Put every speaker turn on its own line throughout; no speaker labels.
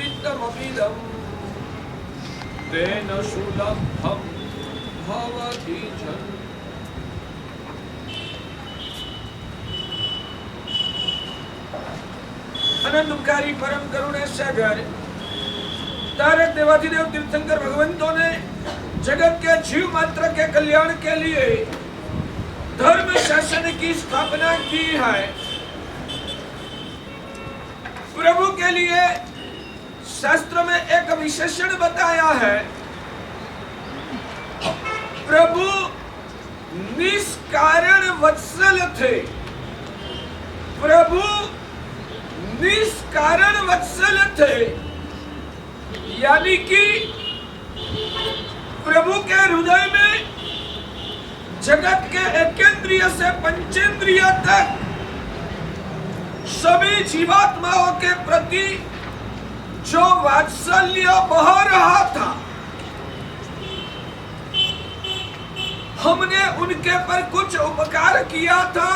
अमृतममिदं तेन सुलभं भवति जन। आनंदकारी परम करुणे सागर तारक देवाधिदेव तीर्थंकर भगवंतों ने जगत के जीव मात्र के कल्याण के लिए धर्म शासन की स्थापना की है। प्रभु के लिए शास्त्र में एक विशेषण बताया है, प्रभु निष्कारण वत्सल थे। प्रभु निष्कारण वत्सल थे, यानी कि प्रभु के हृदय में जगत के एकेंद्रिय से पंचेंद्रिय तक सभी जीवात्माओं के प्रति जो वात्सल्य बह रहा था, हमने उनके पर कुछ उपकार किया था,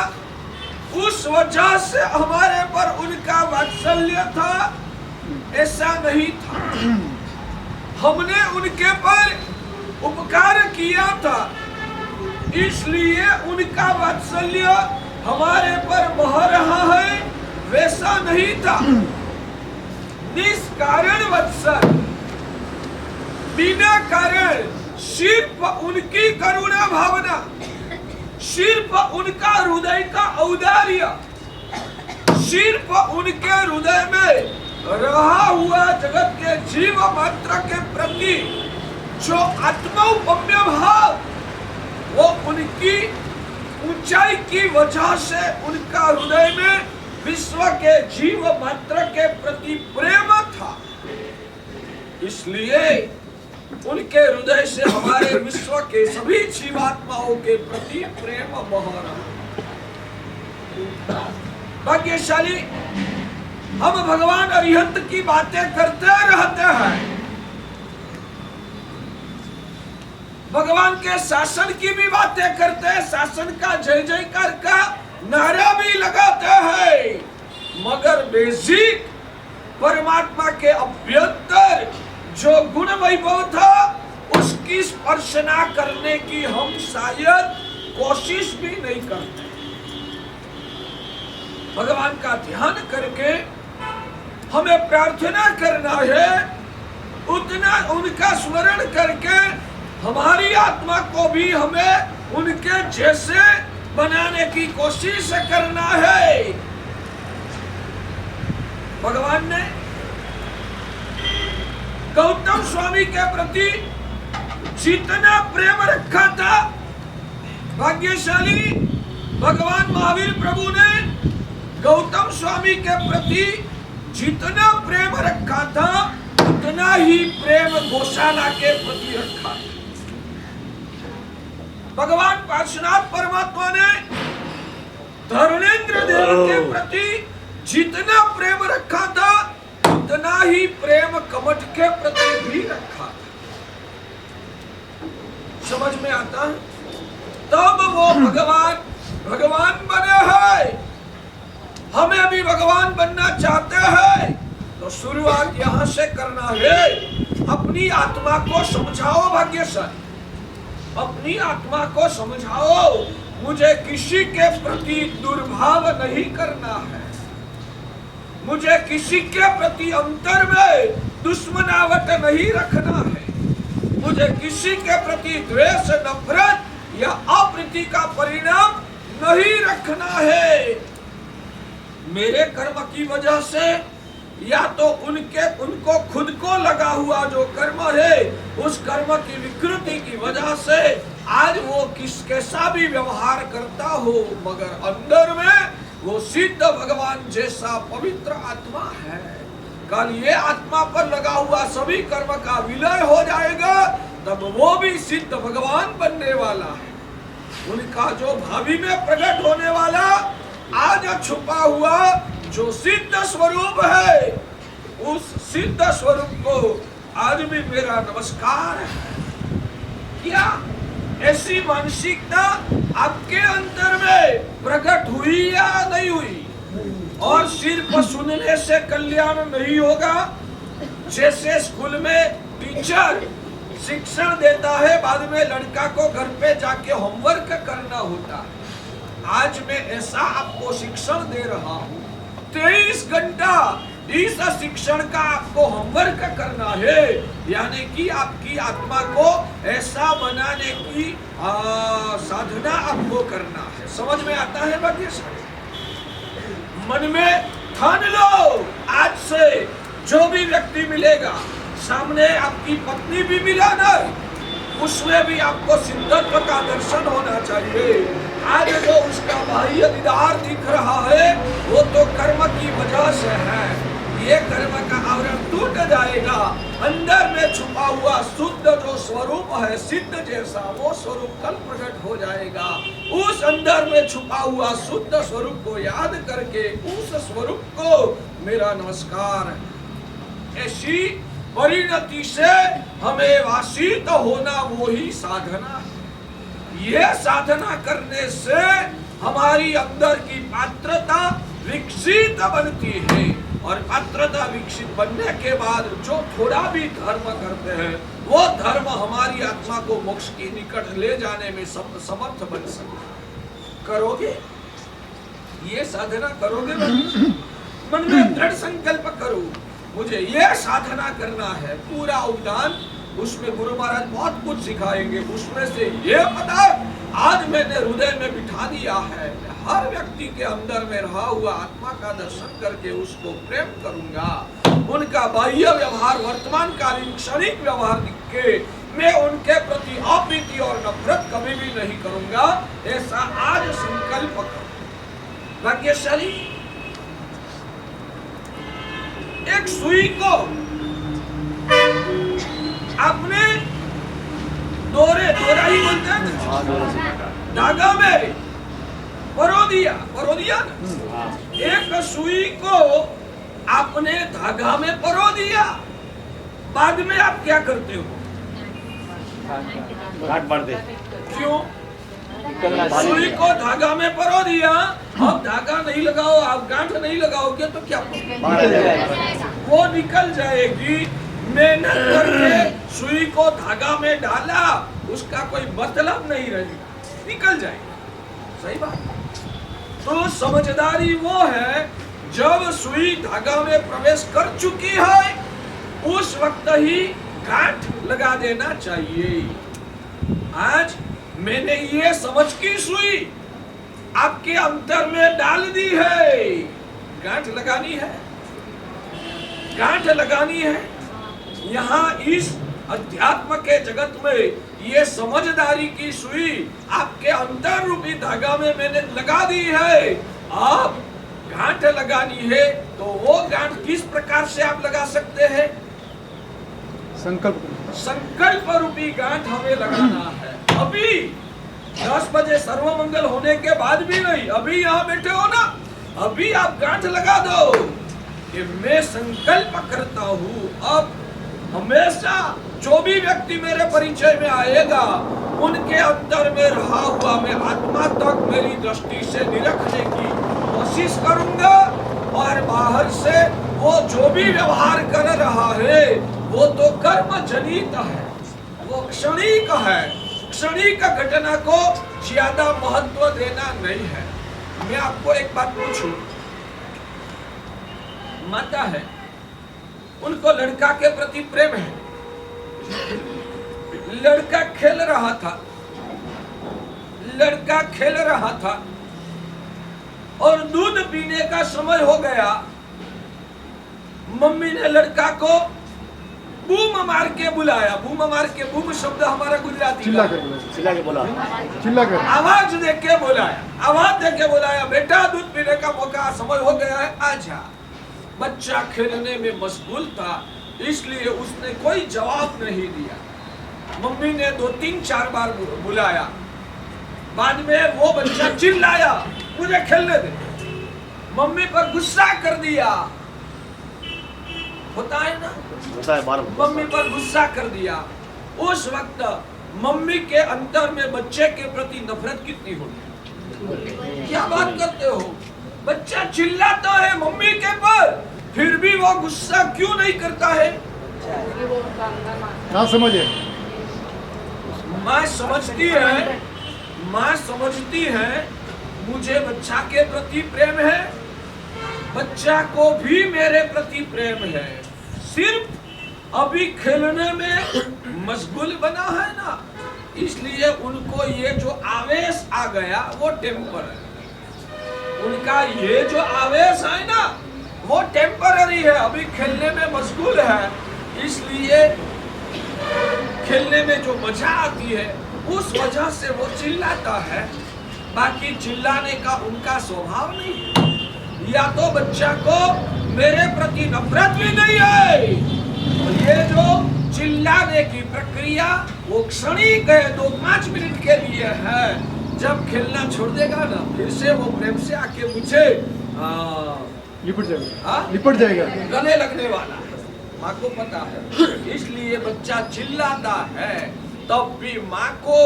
उस वजह से हमारे पर उनका वात्सल्य था, ऐसा नहीं था। हमने उनके पर उपकार किया था, इसलिए उनका वात्सल्य हमारे पर बह रहा है, वैसा नहीं था। निष्कारण वत्सल, बिना कारण, सिर्फ उनकी करुणा भावना, सिर्फ उनका हृदय का औदार्य, सिर्फ उनके हृदय में रहा हुआ जगत के जीव मात्र के प्रति जो आत्मौपम्य भाव, वो उनकी ऊंचाई की वजह से उनका हृदय में विश्व के जीव मात्र के प्रति प्रेम था, इसलिए उनके हृदय से हमारे विश्व के सभी जीवात्माओं के प्रति प्रेम बह रहा। भाग्यशाली हम भगवान अरिहंत की बातें करते रहते हैं, भगवान के शासन की भी बातें करते हैं, शासन का जय जयकार का नारा भी लगाते हैं, मगर बेसिक परमात्मा के अभ्यंतर जो गुण वैभव था उसकी स्पर्शना करने की हम शायद कोशिश भी नहीं करते। भगवान का ध्यान करके हमें प्रार्थना करना है, उतना उनका स्मरण करके हमारी आत्मा को भी हमें उनके जैसे बनाने की कोशिश करना है। भगवान ने गौतम स्वामी के प्रति जितना प्रेम रखा था, भाग्यशाली भगवान महावीर प्रभु ने गौतम स्वामी के प्रति जितना प्रेम रखा था, उतना ही प्रेम गौशाला के प्रति रखा। भगवान पार्श्वनाथ परमात्मा ने धर्मेंद्र देव के प्रति जितना प्रेम रखा था, उतना ही प्रेम कमठ के प्रति भी रखा था। समझ में आता है? तब वो भगवान बने हैं। हमें भी भगवान बनना चाहते हैं तो शुरुआत यहां से करना है। अपनी आत्मा को समझाओ भाग्यशाली, अपनी आत्मा को समझाओ, मुझे किसी के प्रति दुर्भाव नहीं करना है, मुझे किसी के प्रति अंतर में दुश्मनावट नहीं रखना है, मुझे किसी के प्रति द्वेष, नफरत या अप्रीति का परिणाम नहीं रखना है। मेरे कर्म की वजह से या तो उनको खुद को लगा हुआ जो कर्म है, उस कर्म की विकृति की वजह से आज वो कैसा भी व्यवहार करता हो, मगर अंदर में वो सिद्ध भगवान जैसा पवित्र आत्मा है। कल ये आत्मा पर लगा हुआ सभी कर्म का विलय हो जाएगा, तब वो भी सिद्ध भगवान बनने वाला है। उनका जो भावी में प्रकट होने वाला आज छुपा हुआ जो सिद्ध स्वरूप है, उस सिद्ध स्वरूप को आज भी मेरा नमस्कार है। क्या ऐसी मानसिकता आपके अंतर में प्रकट हुई या नहीं हुई? और सिर्फ सुनने से कल्याण नहीं होगा, जैसे स्कूल में टीचर शिक्षण देता है, बाद में लड़का को घर पे जाके होमवर्क करना होता है, आज मैं ऐसा आपको शिक्षण दे रहा हूँ। 23 घंटा इस शिक्षण का आपको होमवर्क करना है, यानी कि आपकी आत्मा को ऐसा बनाने की साधना आपको करना है। समझ में आता है बात? मन में ठान लो, आज से जो भी व्यक्ति मिलेगा, सामने आपकी पत्नी भी मिला ना, उसमें भी आपको सिद्धत्व का दर्शन होना चाहिए। आज जो उसका बाह्य दीदार दिख रहा है वो तो कर्म की वजह से है। ये कर्म का आवरण टूट जाएगा, अंदर में छुपा हुआ शुद्ध जो स्वरूप है सिद्ध जैसा, वो स्वरूप कल प्रकट हो जाएगा। उस अंदर में छुपा हुआ शुद्ध स्वरूप को याद करके उस स्वरूप को मेरा नमस्कार। ऐसी परिणति से हमें वासित होना वो ही साधना है। ये साधना करने से हमारी अंदर की पात्रता विकसित बनती है, और पात्रता विकसित बनने के बाद जो थोड़ा भी धर्म करते हैं वो धर्म हमारी आत्मा को मोक्ष के निकट ले जाने में समर्थ बन सकते। करोगे ये साधना? करोगे? मन में दृढ़ संकल्प करो, मुझे ये साधना करना है। पूरा उद्यान उसमें गुरु महाराज बहुत कुछ सिखाएंगे, उसमें से ये पता आज मैंने हृदय में बिठा दिया है, हर व्यक्ति के अंदर में रहा हुआ आत्मा का दर्शन करके उसको प्रेम करूंगा। उनका बाह्य व्यवहार वर्तमान कालीन क्षणिक व्यवहार दिख के मैं उनके प्रति अप्रीति और नफरत कभी भी नहीं करूंगा, ऐसा आज संकल्प करो। भाग्यशाली एक सुई को आपने दोरा ही बोलते हैं ना, धागा में परो दिया ना। एक सुई को आपने धागा में परो दिया, बाद में आप क्या करते हो?
गांठ बांध दे।
क्यों? सुई को धागा में परो दिया, अब धागा नहीं लगाओ, आप गांठ नहीं लगाओगे तो क्या वो निकल जाएगी। मेहनत करके सुई को धागा में डाला, उसका कोई मतलब नहीं रहेगा, निकल जाएगा। सही बात। तो समझदारी वो है जब सुई धागा में प्रवेश कर चुकी है उस वक्त ही गांठ लगा देना चाहिए। आज मैंने ये समझ की सुई आपके अंतर में डाल दी है, गांठ लगानी है, गांठ लगानी है। यहाँ इस अध्यात्म के जगत में ये समझदारी की सुई आपके अंतर रूपी धागा में मैंने लगा दी है। आप गांठ लगानी है तो वो गांठ किस प्रकार से आप लगा सकते हैं? संकल्प रूपी गांठ हमें लगाना है। अभी 10 बजे सर्वमंगल होने के बाद भी नहीं, अभी यहाँ बैठे हो ना, अभी आप गांठ लगा दो कि मैं संकल्प करता हूँ अब हमेशा जो भी व्यक्ति मेरे परिचय में आएगा उनके अंदर में रहा हुआ मैं आत्मा तक मेरी दृष्टि से निरखने की कोशिश करूंगा, और बाहर से वो जो भी व्यवहार कर रहा है वो तो कर्म जनित है, वो क्षणिक है। क्षणिक घटना को ज्यादा महत्व देना नहीं है। मैं आपको एक बात पूछूं, माता है, उनको लड़का के प्रति प्रेम है, लड़का खेल रहा था और दूध पीने का समय हो गया। मम्मी ने लड़का को बूम मार के बुलाया। बूम शब्द हमारा गुजराती
चिल्ला के बोला,
आवाज दे के बुलाया, बेटा दूध पीने का मौका समय हो गया है, आजा। बच्चा खेलने में मशगूल था, इसलिए उसने कोई जवाब नहीं दिया। मम्मी ने 2-3-4 बार बुलाया, बाद में वो बच्चा चिल्लाया, मुझे खेलने दे। मम्मी पर गुस्सा कर दिया, होता है ना, मम्मी पर गुस्सा कर दिया। उस वक्त मम्मी के अंतर में बच्चे के प्रति नफरत कितनी होगी? क्या बात करते हो? बच्चा चिल्लाता है मम्मी के पर, फिर भी वो गुस्सा क्यों नहीं करता है?
ना समझे।
माँ समझती है मुझे बच्चा के प्रति प्रेम है, बच्चा को भी मेरे प्रति प्रेम है, सिर्फ अभी खेलने में मशगूल बना है ना, इसलिए उनको ये जो आवेश आ गया वो टेम्पर है। उनका ये जो आवेश है ना वो टेम्पररी है, अभी खेलने में मशगूल है, इसलिए खेलने में जो मजा आती है उस वजह से वो चिल्लाता है। बाकी चिल्लाने का उनका स्वभाव नहीं है। या तो बच्चा को मेरे प्रति नफरत भी नहीं है, तो ये जो चिल्लाने की प्रक्रिया वो क्षणिक है, 2-5 मिनट के लिए है। जब खेलना छोड़ देगा ना फिर से वो प्रेम से आके मुझे
लिपट जाएगा,
गले लगने वाला है। माँ को पता है, इसलिए बच्चा चिल्लाता है, तब भी माँ को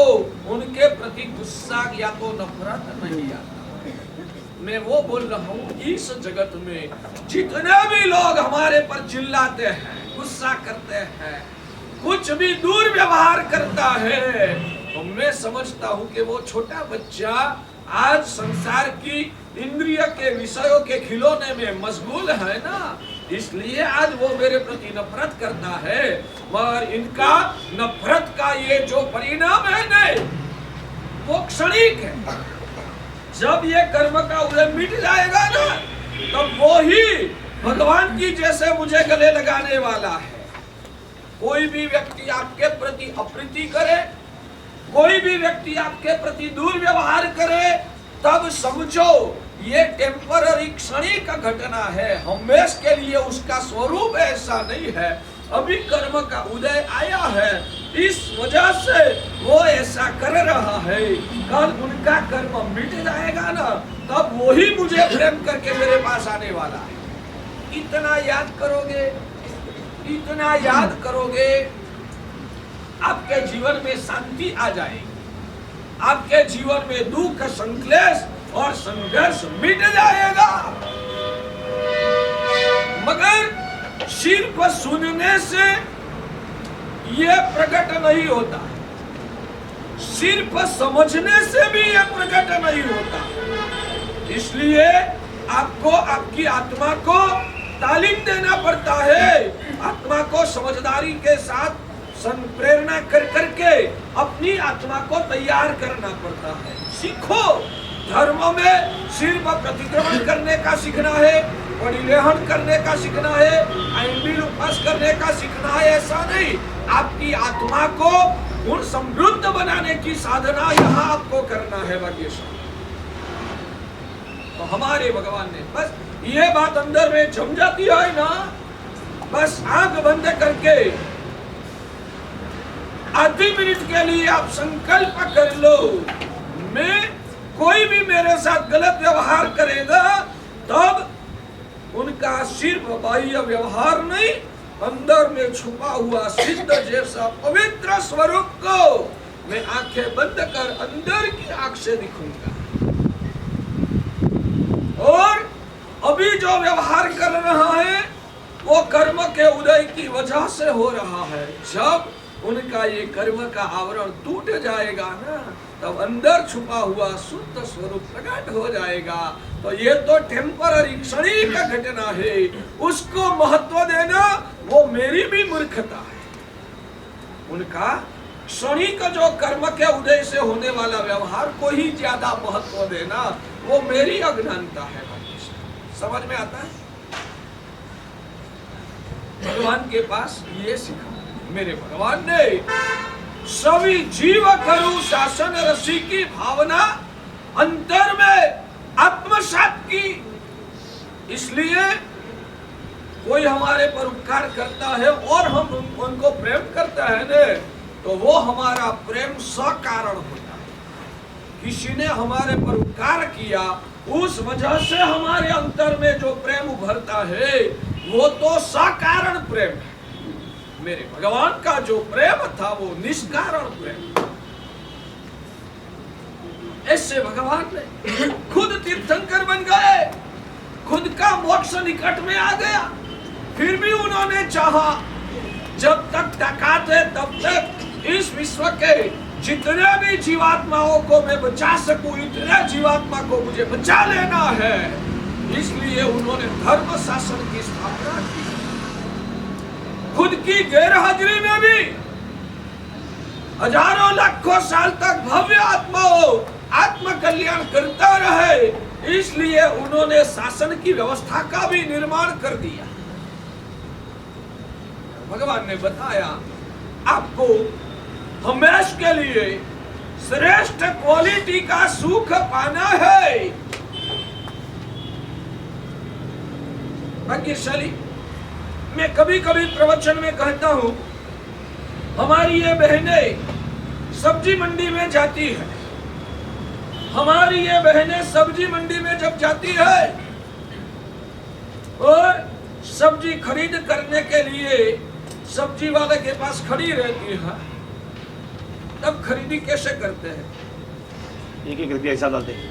उनके प्रति गुस्सा या तो नफरत नहीं आता। मैं वो बोल रहा हूँ, इस जगत में जितने भी लोग हमारे पर चिल्लाते हैं, गुस्सा करते हैं, कुछ भी दुर्व्यवहार करता है, तो मैं समझता हूँ कि वो छोटा बच्चा आज संसार की इंद्रिय के विषयों के खिलौने में मशगूल है ना, इसलिए आज वो मेरे प्रति नफरत करता है। मगर इनका नफरत का ये जो परिणाम है ना वो क्षणिक है। जब ये कर्म का उदय मिट जाएगा ना तब वो ही भगवान की जैसे मुझे गले लगाने वाला है। कोई भी व्यक्ति आपके प्रति अप्रीति करे, कोई भी व्यक्ति आपके प्रति दुर्व्यवहार करे, तब समझो ये टेम्पररी क्षणिक का घटना है, हमेशा के लिए उसका स्वरूप ऐसा नहीं है। अभी कर्म का उदय आया है, इस वजह से वो ऐसा कर रहा है। कल उनका कर्म मिट जाएगा ना तब वो ही मुझे प्रेम करके मेरे पास आने वाला है। इतना याद करोगे, इतना याद करोगे, आपके जीवन में शांति आ जाएगी, आपके जीवन में दुख, संक्लेश और संघर्ष मिट जाएगा। मगर सिर्फ सुनने से ये प्रकट नहीं होता, सिर्फ समझने से भी ये प्रकट नहीं होता। इसलिए आपको आपकी आत्मा को तालीम देना पड़ता है, आत्मा को समझदारी के साथ प्रेरणा कर करके अपनी आत्मा को तैयार करना पड़ता है। सीखो, धर्म में सिर्फ प्रतिक्रमण करने का सीखना है, परिलेहन करने का सीखना है, ऐंबिल उपास करने का सीखना है, ऐसा नहीं। आपकी आत्मा को गुण समृद्ध बनाने की साधना यहाँ आपको करना है। तो हमारे भगवान ने बस ये बात अंदर में जम जाती है ना, बस आंख बंद करके आधे मिनट के लिए आप संकल्प कर लो, मैं कोई भी मेरे साथ गलत व्यवहार करेगा तब उनका सिर्फ बाह्य व्यवहार नहीं, अंदर में छुपा हुआ सिद्ध जैसा पवित्र स्वरूप को मैं आंखें बंद कर अंदर की आंख से दिखूंगा। और अभी जो व्यवहार कर रहा है वो कर्म के उदय की वजह से हो रहा है। जब उनका ये कर्म का आवरण टूट जाएगा ना तब अंदर छुपा हुआ शुद्ध स्वरूप प्रकट हो जाएगा। तो ये तो टेम्पररी क्षणिक का घटना है, उसको महत्व देना वो मेरी भी मूर्खता है। उनका क्षणिक जो कर्म के उदय से होने वाला व्यवहार को ही ज्यादा महत्व देना वो मेरी अज्ञानता है। समझ में आता है? भगवान के पास ये सीखा मेरे भगवान ने, सभी जीव करू शासन रसी की भावना अंतर में आत्मसात की। इसलिए कोई हमारे पर उपकार करता है और हम उनको प्रेम करता है ने तो वो हमारा प्रेम सकारण होता है। किसी ने हमारे पर उपकार किया, उस वजह से हमारे अंतर में जो प्रेम उभरता है वो तो सकारण प्रेम है। मेरे भगवान का जो प्रेम था वो निष्कारण प्रेम। ऐसे भगवान ने खुद तीर्थंकर बन गए, खुद का मोक्ष निकट में आ गया, फिर भी उन्होंने चाहा जब तक ताकत है तब तक इस विश्व के जितने भी जीवात्माओं को मैं बचा सकूं, इतने जीवात्मा को मुझे बचा लेना है। इसलिए उन्होंने धर्म शासन की स्थापना की। खुद की गैरहाजिरी में भी हजारों लाखों साल तक भव्य आत्माओं आत्म कल्याण करता रहे, इसलिए उन्होंने शासन की व्यवस्था का भी निर्माण कर दिया। भगवान ने बताया आपको हमेशा के लिए श्रेष्ठ क्वालिटी का सुख पाना है। भाग्यशाली, मैं कभी कभी प्रवचन में कहता हूं, हमारी ये बहनें सब्जी मंडी में जाती है। हमारी ये बहनें सब्जी मंडी में जब जाती है और सब्जी खरीद करने के लिए सब्जी वाले के पास खड़ी रहती है, तब खरीदी कैसे करते हैं?
एक एक रुपया हिसाब डालते हैं,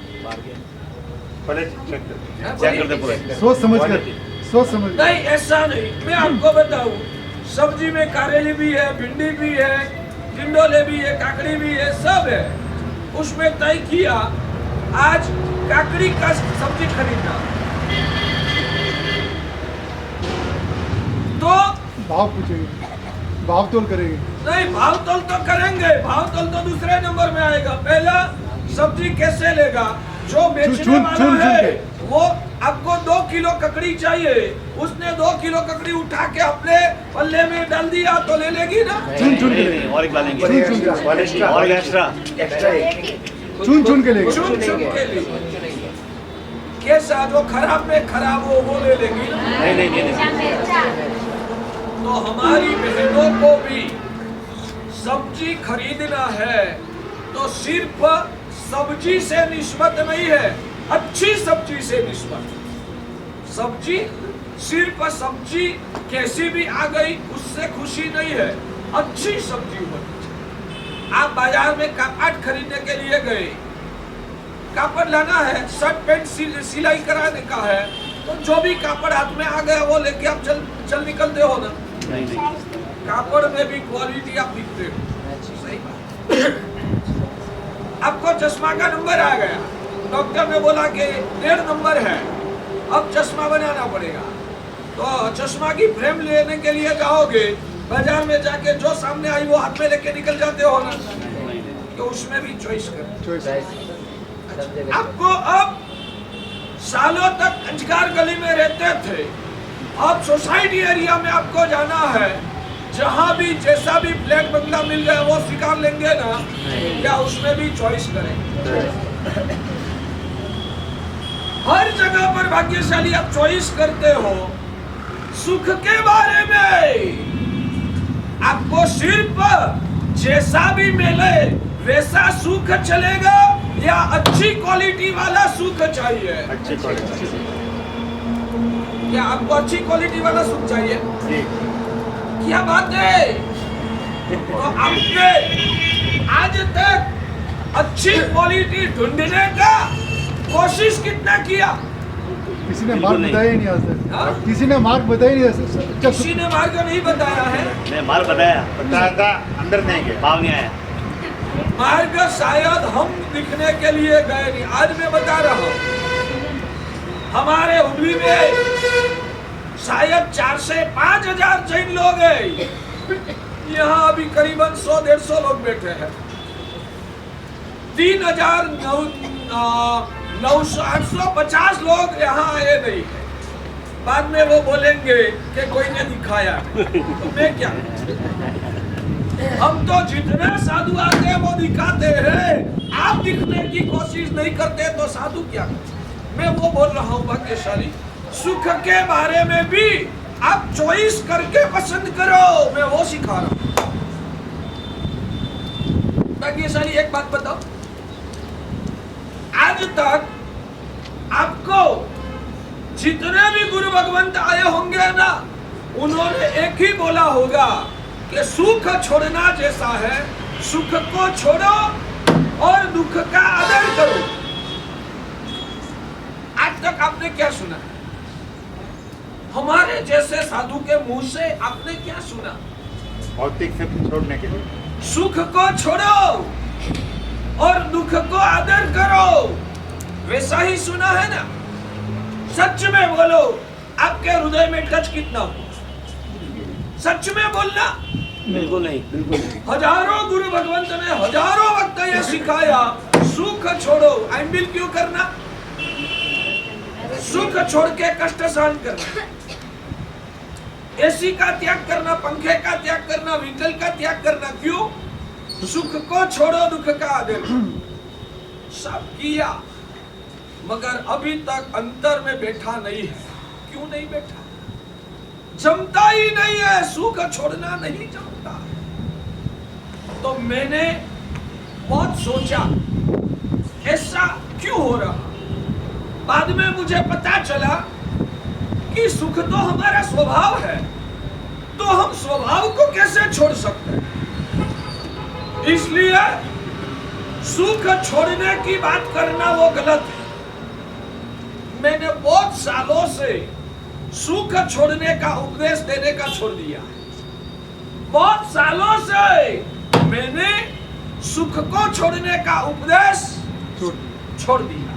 पहले चेक करते पूरे,
सोच समझ कर, सोच समझ कर।
नहीं, ऐसा नहीं। मैं आपको बताऊं, सब्जी में करेली भी है, भिंडी भी है, टिंडोले भी है, काकड़ी भी है, सब है। उसमें तय किया आज काकड़ी का सब्जी खरीदना, तो
भाव पूछेगी, भाव तोल करेगी।
नहीं, भाव तोल तो करेंगे, भाव तोल तो दूसरे नंबर में आएगा। पहला सब्जी कैसे लेगा? जो बेचने वाला है वो आपको 2 किलो ककड़ी चाहिए, उसने 2 किलो ककड़ी उठा के अपने पल्ले में डाल दिया तो ले लेगी ना?
चुन चुन के लेगी,
और एक डालेंगे,
चुन चुन के,
और एक्स्ट्रा
चुन चुन के लेगी।
चुन चुन के लिए कैसा? जो खराब में खराब हो वो ले लेगी ना?
नहीं।
तो हमारी बहनों को भी सब्जी खरीदना है तो सिर्फ सब्जी से निस्बत नहीं है, अच्छी सब्जी से निस्बत। सब्जी सिर्फ सब्जी कैसी भी आ गई उससे खुशी नहीं है, अच्छी सब्जी होनी चाहिए। आप बाजार में कापड़ खरीदने के लिए गए, कापड़ लाना है, शर्ट पैंट सिलाई कराने का है, तो जो भी कापड़ हाथ में आ गया वो लेके आप चल निकलते हो ना?
नहीं।
कापड़ में भी क्वालिटी आप दिखते हो। सही बात। आपको चश्मा का नंबर आ गया, डॉक्टर ने बोला कि 1.5 नंबर है, अब चश्मा बनाना पड़ेगा। तो चश्मा की फ्रेम लेने के लिए जाओगे, बाजार में जाके जो सामने आई वो हाथ में लेके निकल जाते हो ना? तो उसमें भी चॉइस कर। आपको अब सालों तक कंचकार गली में रहते थे, अब सोसाइटी एरिया में आपको जाना है, जहां भी जैसा भी फ्लैट बंगला मिल गया वो स्वीकार लेंगे ना? क्या उसमें भी चॉइस करें? हर जगह पर भाग्यशाली आप चॉइस करते हो। सुख के बारे में आपको सिर्फ जैसा भी मिले वैसा सुख चलेगा या अच्छी क्वालिटी वाला सुख चाहिए?
अच्छी क्वालिटी।
क्या आपको अच्छी क्वालिटी वाला सुख चाहिए?
जी।
क्या बात है? तो आपने आज तक अच्छी क्वालिटी ढूंढने का कोशिश कितना किया?
किसी ने मार्ग बताया ही नहीं आज
हाँ?
तक, किसी ने मार्ग बताया ही नहीं।
किसी ने मार्ग नहीं बताया है।
मैं मार्ग बताया था, अंदर नहीं गए, भाव नहीं आया।
मार्ग शायद हम दिखने के लिए गए नहीं। आज मैं बता रहा हूँ, हमारे हुबली में शायद 4 से 5 हजार जैन लोग हैं। यहाँ अभी करीबन 100-150 लोग बैठे हैं। 850 लोग यहाँ आए नहीं है। बाद में वो बोलेंगे कि कोई ने दिखाया, तो मैं क्या? हम तो जितने साधु आते हैं वो दिखाते हैं, आप दिखने की कोशिश नहीं करते तो साधु क्या? मैं वो बोल रहा हूँ भाग्यशाली, सुख के बारे में भी आप चॉइस करके पसंद करो, मैं वो सिखा रहा हूँ। भाग्यशाली, एक बात बताओ, आज तक आपको जितने भी गुरु भगवंत आए होंगे ना, उन्होंने एक ही बोला होगा कि सुख छोड़ना जैसा है, सुख को छोड़ो और दुख का आदर करो। आज तक आपने क्या सुना? हमारे जैसे साधु के मुंह से आपने क्या सुना?
भौतिक से छोड़ने के लिए।
सुख को छोड़ो और दुख को आदर करो, वैसा ही सुना है ना? सच में बोलो, आपके हृदय में टच कितना हो? सच में बोलना।
बिल्कुल नहीं, बिल्कुल नहीं।
हजारों गुरु भगवंत ने हजारों वक्त ये सिखाया, सुख छोड़ो। एम्बिल क्यों करना? सुख छोड़ के कष्ट सहन करना, एसी का त्याग करना, पंखे का त्याग करना, व्हीकल का त्याग करना। क्यों? सुख को छोड़ो, दुख का आदर। सब किया, मगर अभी तक अंतर में बैठा नहीं है। क्यों नहीं बैठा? जमता ही नहीं है, सुख छोड़ना नहीं जमता। तो मैंने बहुत सोचा ऐसा क्यों हो रहा। बाद में मुझे पता चला कि सुख तो हमारा स्वभाव है, तो हम स्वभाव को कैसे छोड़ सकते हैं? इसलिए सुख छोड़ने की बात करना वो गलत है। मैंने बहुत सालों से सुख छोड़ने का उपदेश देने का छोड़ दिया है। बहुत सालों से मैंने सुख को छोड़ने का उपदेश छोड़ दिया।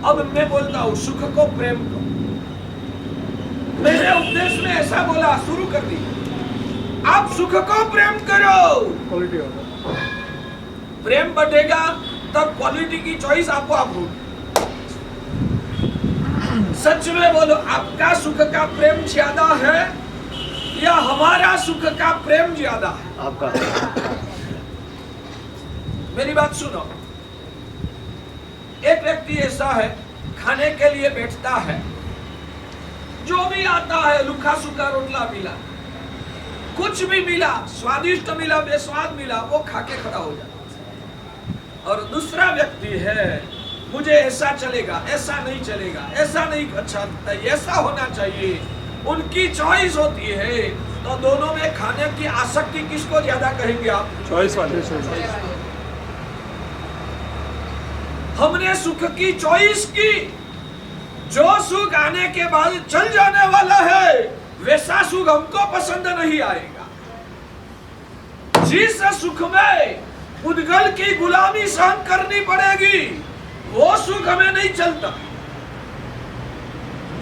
अब मैं बोलता हूं सुख को प्रेम करो। मेरे उपदेश में ऐसा बोला, शुरू कर दिया, आप सुख को प्रेम करो।
क्वालिटी होगा,
प्रेम बढ़ेगा तब क्वालिटी की चॉइस आपको आप होगी। सच में बोलो, आपका सुख का प्रेम ज्यादा है या हमारा सुख का प्रेम ज्यादा है?
आपका।
मेरी बात सुनो। एक व्यक्ति ऐसा है, खाने के लिए बैठता है, जो भी आता है, लुखा सूखा रोटला मिला, कुछ भी मिला, स्वादिष्ट मिला, बेस्वाद मिला, वो खा के खड़ा हो जाता है। और दूसरा व्यक्ति है, मुझे ऐसा चलेगा, ऐसा नहीं चलेगा, ऐसा नहीं अच्छा लगता, ऐसा होना चाहिए, उनकी चॉइस होती है। तो दोनों में खाने की आसक्ति किसको ज्यादा कहेंगे आप?
चॉइस वाले।
हमने सुख की चॉइस की। जो सुख आने के बाद चल जाने वाला है, वैसा सुख हमको पसंद नहीं आएगा। जिस सुख में उद्गल की गुलामी सहन करनी पड़ेगी, वो सुख हमें नहीं चलता।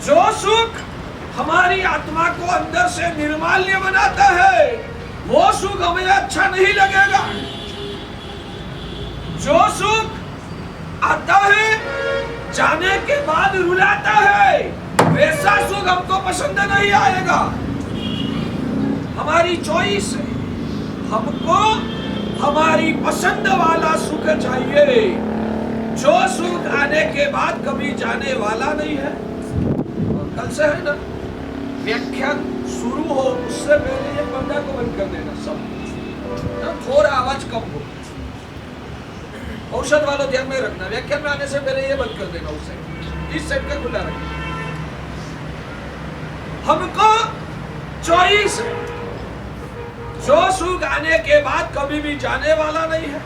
जो सुख हमारी आत्मा को अंदर से निर्माल्य बनाता है, वो सुख हमें अच्छा नहीं लगेगा। जो सुख आता है, जाने के बाद रुलाता है, वैसा सुख हमको पसंद नहीं आएगा। हमारी चॉइस है, हमको हमारी पसंद वाला सुख चाहिए, जो सुख आने के बाद कभी जाने वाला नहीं है। और कल से है ना व्याख्यान शुरू हो, उससे पहले ये पर्दा को बंद कर देना सब, ना थोड़ा आवाज कम हो। औषध वालों ध्यान में रखना, व्याख्यान में आने से पहले ये बंद कर देना, उससे इस साइड का खुला रखना। हमको चॉइस है, जो सुख आने के बाद कभी भी जाने वाला नहीं है।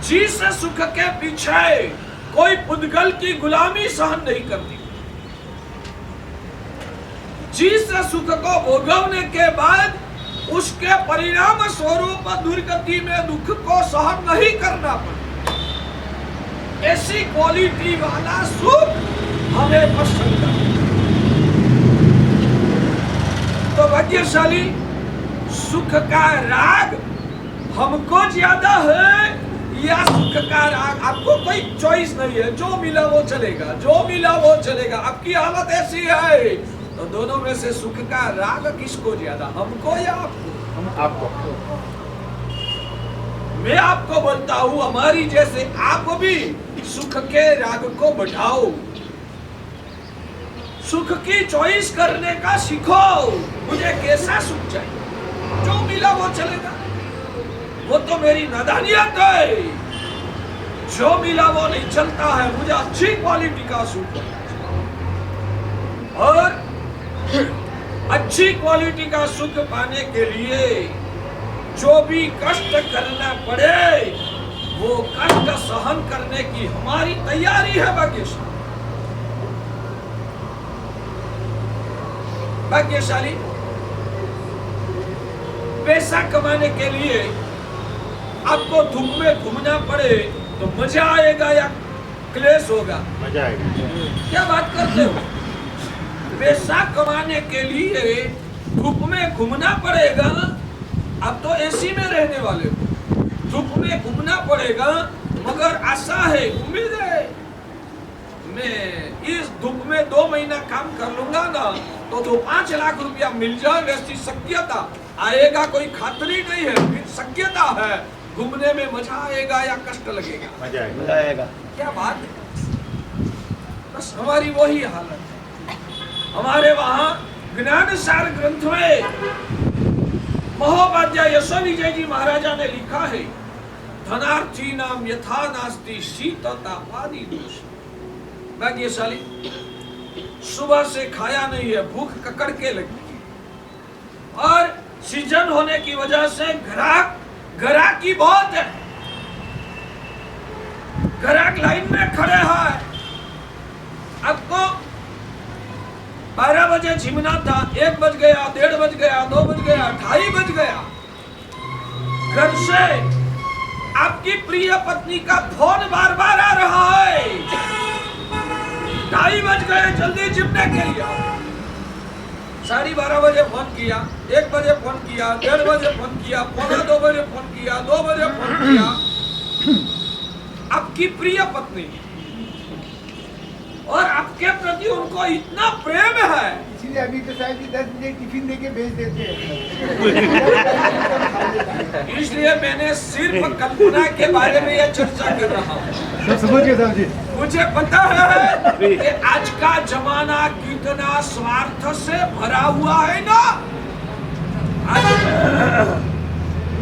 जिस सुख के पीछे कोई पुद्गल की गुलामी सहन नहीं करती, जिस सुख को भोगवने के बाद उसके परिणाम स्वरूप दुर्गति में दुख को सहन नहीं करना पड़े, ऐसी क्वालिटी वाला सुख हमें पसंद है। तो भाग्यशाली सुख का राग हमको ज्यादा है या सुख का राग? आपको कोई चॉइस नहीं है, जो मिला वो चलेगा, जो मिला वो चलेगा। आपकी हालत ऐसी है, तो दोनों में से सुख का राग किसको ज्यादा, हमको या आपको?
आपको।
मैं आपको बोलता हूं, हमारी जैसे आप भी सुख के राग को बढ़ाओ, सुख की चॉइस करने का सीखो। मुझे कैसा सुख चाहिए, जो मिला वो चलेगा, वो तो मेरी नादानियत है। जो मिला वो नहीं चलता है, मुझे अच्छी क्वालिटी का सुख है। और अच्छी क्वालिटी का सुख पाने के लिए जो भी कष्ट करना पड़े, वो कष्ट सहन करने की हमारी तैयारी है। भाग्यशाली पैसा कमाने के लिए आपको धूप में घूमना पड़े तो मजा आएगा या क्लेश होगा?
मजा आएगा।
क्या बात करते हो? पैसा कमाने के लिए धूप में घूमना पड़ेगा। अब तो एसी में रहने वाले हो, धूप में घूमना पड़ेगा, मगर आशा है, उम्मीद है, मैं इस धूप में 2 महीना काम कर लूंगा ना तो 5 लाख रुपया मिल जाए, वैसी शक्यता आएगा, कोई खातरी नहीं है, फिर शक्यता है। घूमने में मजा आएगा या कष्ट लगेगा?
मजा आएगा।
क्या बात है? बस हमारी वही हालत है। हमारे वहां ज्ञान सार ग्रंथ में महोपाध्याय यशो विजय जी महाराजा ने लिखा है, धनार्थी नाम यथा नास्ति शीततापादि दोष। भाग्यशाली सुबह से खाया नहीं है, भूख ककड़ के लगी है, और सीजन होने की वजह से ग्राहकी बहुत है, ग्राहक लाइन में खड़े हैं। आपको 12 बजे झिमना था, 1 बज गया, 1:30 बज गया, 2 बज गया, 2:30 बज गया। घर से आपकी प्रिय पत्नी का फोन बार बार आ रहा है, 2:30 बज गए, जल्दी झिमने के लिए आओ। 12:30 बजे फोन किया, 1 बजे फोन किया, 1:30 बजे फोन किया, 1:45 बजे फोन किया, 2 बजे फोन किया। आपकी प्रिय पत्नी और आपके प्रति उनको इतना प्रेम है,
इसलिए अभी तो शायद 10 बजे टिफिन देके भेज देते हैं।
इसलिए मैंने सिर्फ कल्पना के बारे में यह चर्चा कर रहा हूँ।
सब समझ गए साहब जी।
मुझे पता है कि आज का जमाना कितना स्वार्थ से भरा हुआ है ना।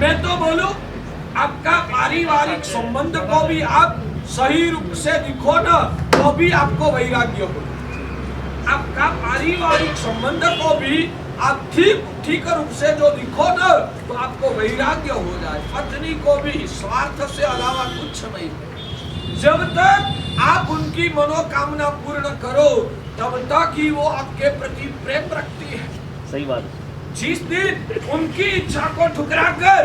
मैं तो बोलूं, आपका पारिवारिक संबंध को भी आप सही रूप से दिखो ना तो भी आपको वैराग्य हो। आपका पारिवारिक संबंध को भी आप ठीक रूप से जो दिखो ना तो आपको वैराग्य हो जाए। पत्नी को भी स्वार्थ से अलावा कुछ नहीं है। जब तक आप उनकी मनोकामना पूर्ण करो तब तक ही वो आपके प्रति प्रेम रखती है।
सही बात है।
जिस दिन उनकी इच्छा को ठुकरा कर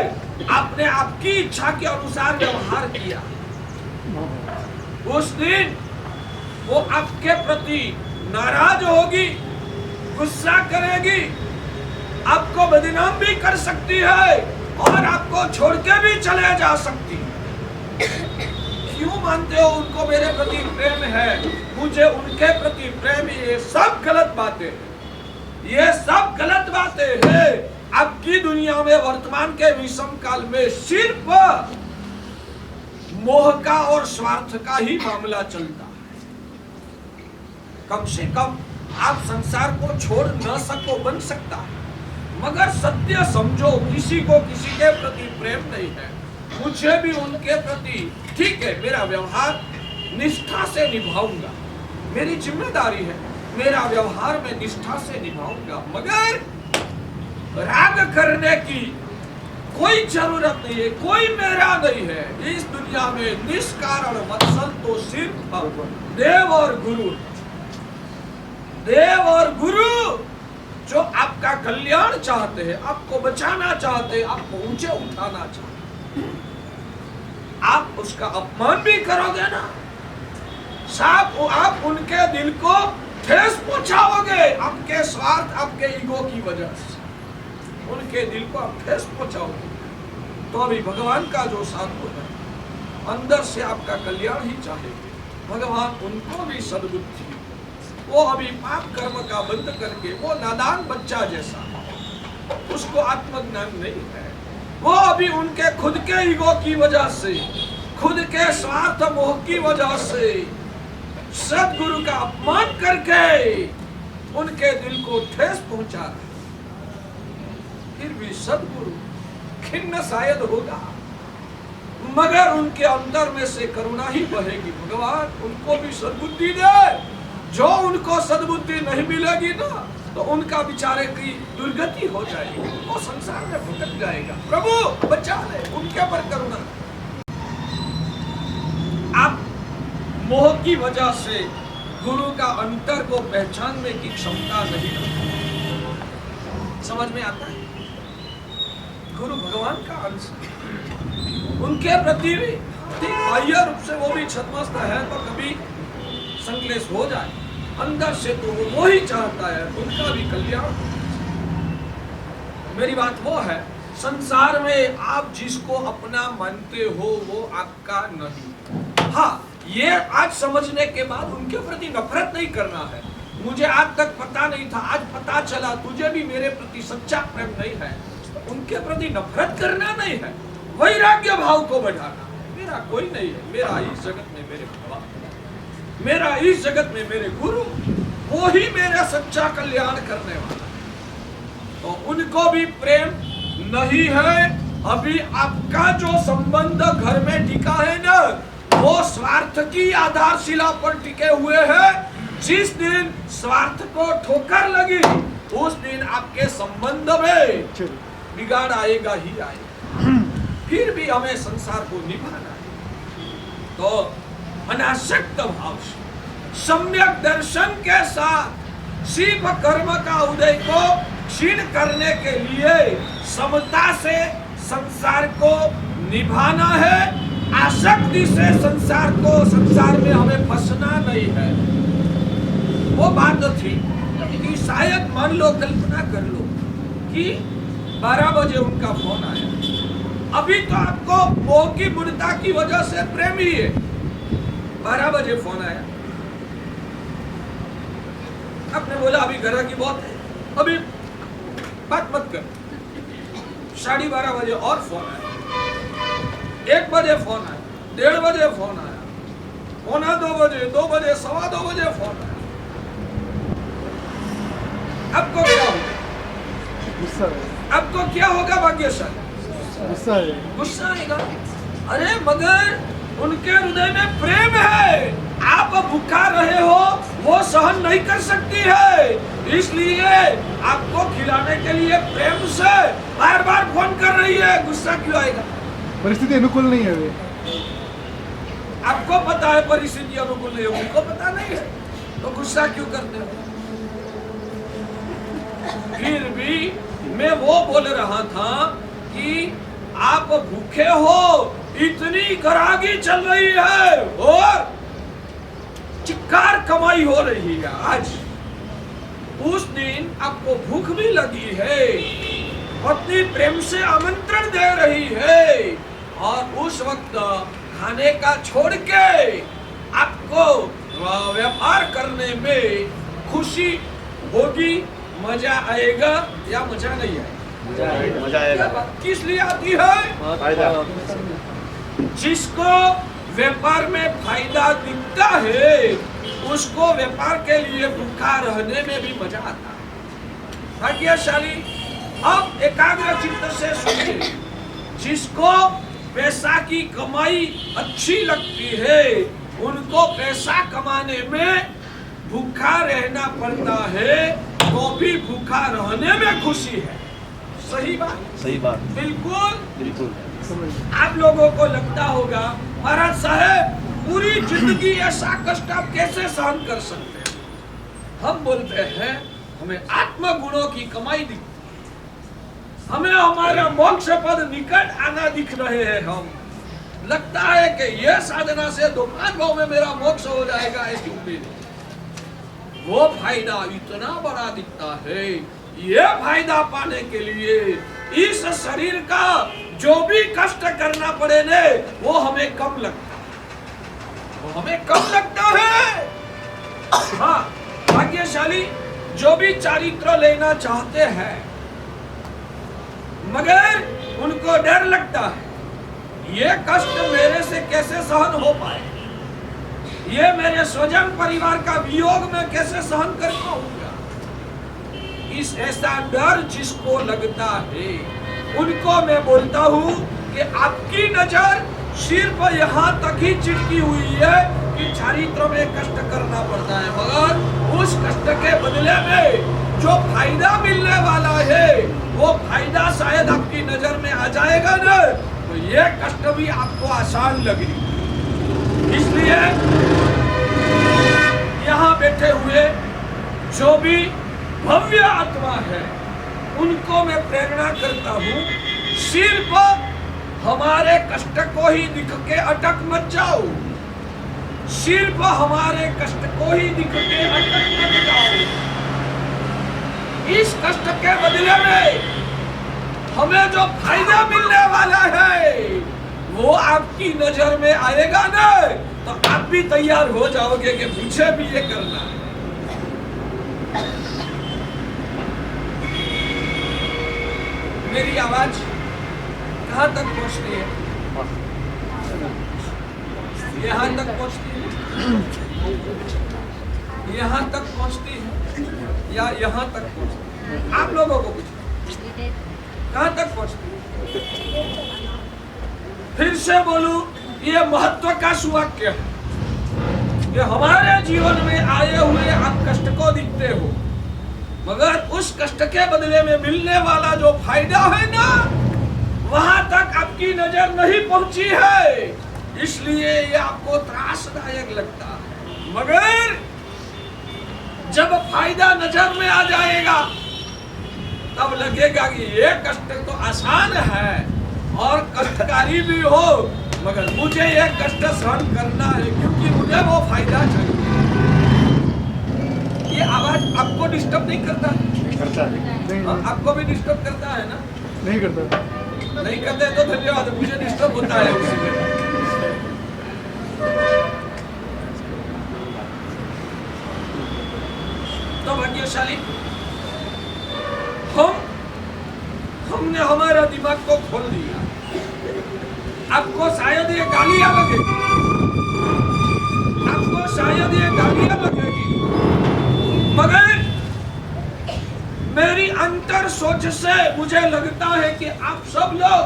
आपने आपकी इच्छा के अनुसार व्यवहार किया, उस दिन वो आपके प्रति नाराज होगी, गुस्सा करेगी, आपको बदनाम भी कर सकती है और आपको छोड़ के भी चले जा सकती है। क्यों मानते हो उनको मेरे प्रति प्रेम है, मुझे उनके प्रति प्रेम है? ये सब गलत बातें हैं, ये सब गलत बातें हैं। आपकी दुनिया में वर्तमान के विषम काल में सिर्फ मोह का और स्वार्थ का ही मामला चलता है। कम से कम आप संसार को छोड़ न सको, बन सकता है, मगर सत्य समझो, किसी को किसी के प्रति प्रेम नहीं है। मुझे भी उनके प्रति ठीक है, मेरा व्यवहार निष्ठा से निभाऊंगा, मेरी जिम्मेदारी है, मेरा व्यवहार में निष्ठा से निभाऊंगा, मगर राग करने की कोई जरूरत नहीं है, कोई मेरा नहीं है। इस दुनिया में निष्कारण वत्सल तो सिर्फ देव और गुरु, देव और गुरु जो आपका कल्याण चाहते हैं, आपको बचाना चाहते हैं, आपको ऊंचे उठाना चाहते हैं। आप उसका अपमान भी करोगे ना, साफ आप उनके दिल को ठेस पहुंचाओगे, आपके स्वार्थ, आपके ईगो की वजह से उनके दिल को आप ठेस पहुंचाओगे, तो अभी भगवान का जो साथ होगा, अंदर से आपका कल्याण ही चाहेंगे। भगवान उनको भी सद्बुद्धि, वो अभी पाप कर्म का बंद करके, वो नादान बच्चा जैसा, उसको आत्मज्ञान नहीं है, वो अभी उनके खुद के ईगो की वजह से, खुद के स्वार्थ मोह की वजह से सदगुरु का अपमान करके उनके दिल को ठेस पहुंचा रहा है। फिर भी सदगुरु खिन्न शायद होगा, मगर उनके अंदर में से करुणा ही बहेगी। भगवान उनको भी सद्बुद्धि दे। जो उनको सद्बुद्धि नहीं मिलेगी ना तो उनका बेचारे की दुर्गति हो जाएगी, वो संसार में भटक जाएगा। प्रभु बचा ले, उनके पर करुणा। आप मोह की वजह से गुरु का अंतर को पहचानने की क्षमता नहीं रखते। समझ में आता है? गुरु भगवान का अंश है। उनके प्रति भी ठीक बाह्य रूप से वो भी छद्मस्त है, तो कभी संकलेश हो जाए, अंदर से तो वो ही चाहता है उनका भी कल्याण। मेरी बात वो है, संसार में आप जिसको अपना मानते हो वो आपका नहीं। हाँ, ये आज समझने के बाद उनके प्रति नफरत नहीं करना है। मुझे आज तक पता नहीं था, आज पता चला तुझे भी मेरे प्रति सच्चा प्रेम नहीं है, तो उनके प्रति नफरत करना नहीं है, वैराग्य भाव को बढ़ाना। मेरा कोई नहीं है, मेरा इस जगत में मेरे भगवान, मेरा इस जगत में मेरे गुरु, वो ही मेरा सच्चा कल्याण करने वाला। तो उनको भी प्रेम नहीं है। अभी आपका जो संबंध घर में टिका है ना, वो स्वार्थ की आधारशिला पर टिके हुए हैं। जिस दिन स्वार्थ को ठोकर लगी, उस दिन आपके संबंध में बिगाड़ आएगा ही आएगा। फिर भी हमें संसार को निभाना है, तो अनासक्त भाव से सम्यक दर्शन के साथ शिव कर्म का उदय को क्षीण करने के लिए समता से संसार को निभाना है। आसक्ति से संसार में हमें फंसना नहीं है। वो बात थी कि शायद मान लो, कल्पना कर लो कि 12 बजे उनका फोन आया। अभी तो आपको मोह की मूर्ता की वजह से प्रेम ही है। 12 बजे फोन आया, आपने बोला अभी घर की बहुत है, अभी बात मत कर। 12:30 बजे और फोन आया, 1 बजे फोन आया, 1:30 बजे फोन आया, 1:45 बजे, 2 बजे, 2:15 बजे फोन आया। आपको क्या होगा?
गुस्सा है।
आपको क्या होगा भाग्यशाली?
गुस्सा है।
गुस्सा आएगा। अरे मगर उनके हृदय में प्रेम है, आप भूखा रहे हो, वो सहन नहीं कर सकती है, इसलिए आपको खिलाने के लिए प्रेम से बार बार फोन कर रही है। गुस्सा क्यों आएगा?
परिस्थिति अनुकूल नहीं है वे।
आपको पता है परिस्थिति अनुकूल नहीं है, उनको पता नहीं है, तो गुस्सा क्यों करते हो? फिर भी मैं वो बोल रहा था कि आप भूखे हो, इतनी गरागी चल रही है और चिक्कार कमाई हो रही है। आज उस दिन आपको भूख भी लगी है, पत्नी प्रेम से आमंत्रण दे रही है, और उस वक्त खाने का छोड़ के आपको व्यापार करने में खुशी होगी, मजा आएगा या मजा नहीं आएगा?
मजा आएगा।
किस लिए आती है?
फायदा।
जिसको व्यापार में फायदा दिखता है, उसको व्यापार के लिए भूखा रहने में भी मजा आता है। भाग्यशाली अब एकाग्र चित्त से सुनिए। जिसको पैसा की कमाई अच्छी लगती है, उनको पैसा कमाने में भूखा रहना पड़ता है, तो भी भूखा रहने में खुशी है। सही बात?
सही बात।
बिल्कुल
बिल्कुल।
आप लोगों को लगता होगा महाराज साहब पूरी जिंदगी ऐसा कष्ट आप कैसे सहन कर सकते हैं? हम बोलते हैं हमें आत्म गुणों की कमाई दिखती है, हमें हमारा मोक्ष पद निकट आना दिख रहे हैं। हम लगता है कि यह साधना से 2-5 भाव में मेरा मोक्ष हो जाएगा, ऐसी उम्मीद। वो फायदा इतना बड़ा दिखता है, ये फायदा पाने के लिए इस शरीर का जो भी कष्ट करना पड़े ने, वो हमें कम लगता है, वो हमें कम लगता है। हाँ, भाग्यशाली जो भी चारित्र लेना चाहते हैं, मगर उनको डर लगता है ये कष्ट मेरे से कैसे सहन हो पाए, ये मेरे स्वजन परिवार का वियोग में कैसे सहन कर पाऊंगा। इस ऐसा डर जिसको लगता है, उनको मैं बोलता हूँ कि आपकी नजर सिर्फ यहाँ तक ही चिटकी हुई है कि चारित्र में कष्ट करना पड़ता है, मगर उस कष्ट के बदले में जो फायदा मिलने वाला है, वो फायदा शायद आपकी नजर में आ जाएगा ना, तो ये कष्ट भी आपको आसान लगेगी। इसलिए यहाँ बैठे हुए जो भी भव्य आत्मा है, उनको मैं प्रेरणा करता हूँ, सिर्फ हमारे कष्ट को ही दिख के अटक मत जाओ, सिर्फ हमारे कष्ट को ही दिख के अटक मत जाओ। इस कष्ट के बदले में हमें जो फायदा मिलने वाला है वो आपकी नजर में आएगा ना, तो आप भी तैयार हो जाओगे कि मुझे भी ये करना है। मेरी आवाज कहां तक पहुंचती है? यहां तक पहुंचती है, यहां तक पहुंचती है या यहां तक पहुंचती है? आप लोगों को कुछ कहां तक पहुंचती है? फिर से बोलूं, ये महत्व का सुवाक्य है कि हमारे जीवन में आए हुए आप कष्ट को दिखते हो, मगर उस कष्ट के बदले में मिलने वाला जो फायदा है ना, वहां तक आपकी नजर नहीं पहुंची है, इसलिए ये आपको त्रासदायक लगता है। मगर जब फायदा नजर में आ जाएगा तब लगेगा कि ये कष्ट तो आसान है और कष्टकारी भी हो, मगर मुझे ये कष्ट सहन करना है क्योंकि मुझे वो फायदा चाहिए। ये आवाज आपको डिस्टर्ब नहीं करता?
करता है।
आपको भी डिस्टर्ब करता है ना?
नहीं करता।
नहीं करते तो धन्यवाद, मुझे डिस्टर्ब होता है उसी में। तो भाग्यशाली हमने हमारा दिमाग को खोल दिया। आपको शायद ये गालियां लगेगी, आपको शायद ये गालियां लगेगी, मगर मेरी अंतर सोच से मुझे लगता है कि आप सब लोग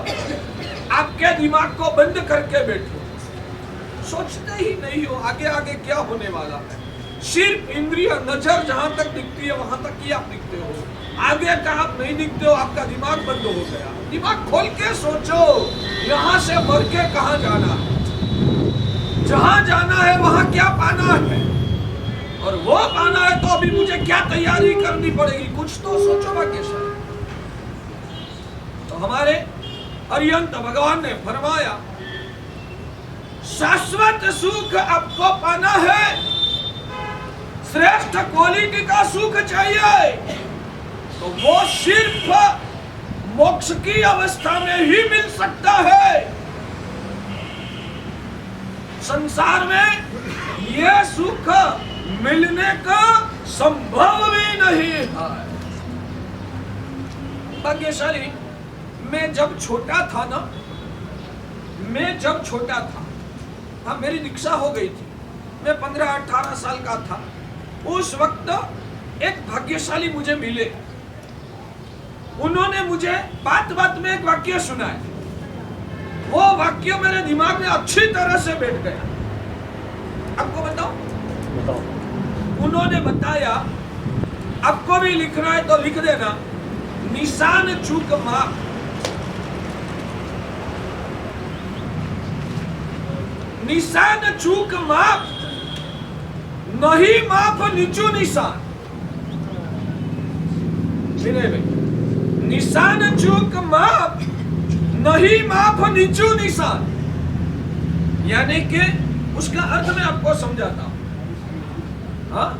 आपके दिमाग को बंद करके बैठो, सोचते ही नहीं हो आगे आगे क्या होने वाला है। सिर्फ इंद्रिय नजर जहां तक दिखती है वहां तक ही आप दिखते हो, आगे का आप नहीं दिखते हो, आपका दिमाग बंद हो गया। दिमाग खोल के सोचो, यहाँ से मर के कहाँ जाना है, जहां जाना है वहां क्या पाना है, और वो पाना है तो अभी मुझे क्या तैयारी करनी पड़ेगी, कुछ तो सोचो भाग्यशाली। तो हमारे अरिहंत भगवान ने फरमाया, शाश्वत सुख आपको पाना है, श्रेष्ठ क्वालिटी का सुख चाहिए, तो वो सिर्फ मोक्ष की अवस्था में ही मिल सकता है। संसार में ये सुख मिलने का संभव भी नहीं है। भाग्यशाली, मैं जब छोटा था ना, हाँ मेरी दीक्षा हो गई थी, मैं 15-18 साल का था। उस वक्त एक भाग्यशाली मुझे मिले, उन्होंने मुझे बात बात में एक वाक्य सुनाया, वो वाक्य मेरे दिमाग में अच्छी तरह से बैठ गया। आपको बताओ, उन्होंने बताया, आपको भी लिखना है तो लिख देना, निशान चूक माप। निशान चूक माप, नहीं माप नीचू निशान। विनय भाई, निशान चूक माप, नहीं माप नीचू निशान, यानी कि उसका अर्थ मैं आपको समझाता हूं। हाँ,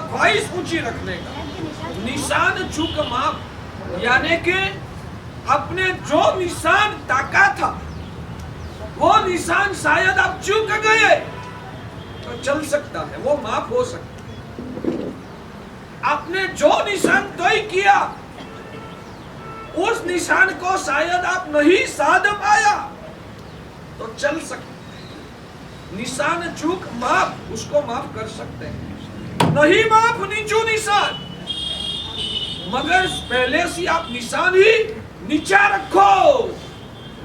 ख्वाहिश ऊंची रखने का। निशान चूक माप, यानी कि अपने जो निशान ताका था वो निशान शायद आप चूक गए तो चल सकता है, वो माफ हो सकता है। आपने जो निशान तय किया उस निशान को शायद आप नहीं साध पाया तो चल सकता। निशान चूक माफ, उसको माफ कर सकते हैं। नहीं माफ नीचू निशान, मगर पहले से आप निशान ही नीचा रखो,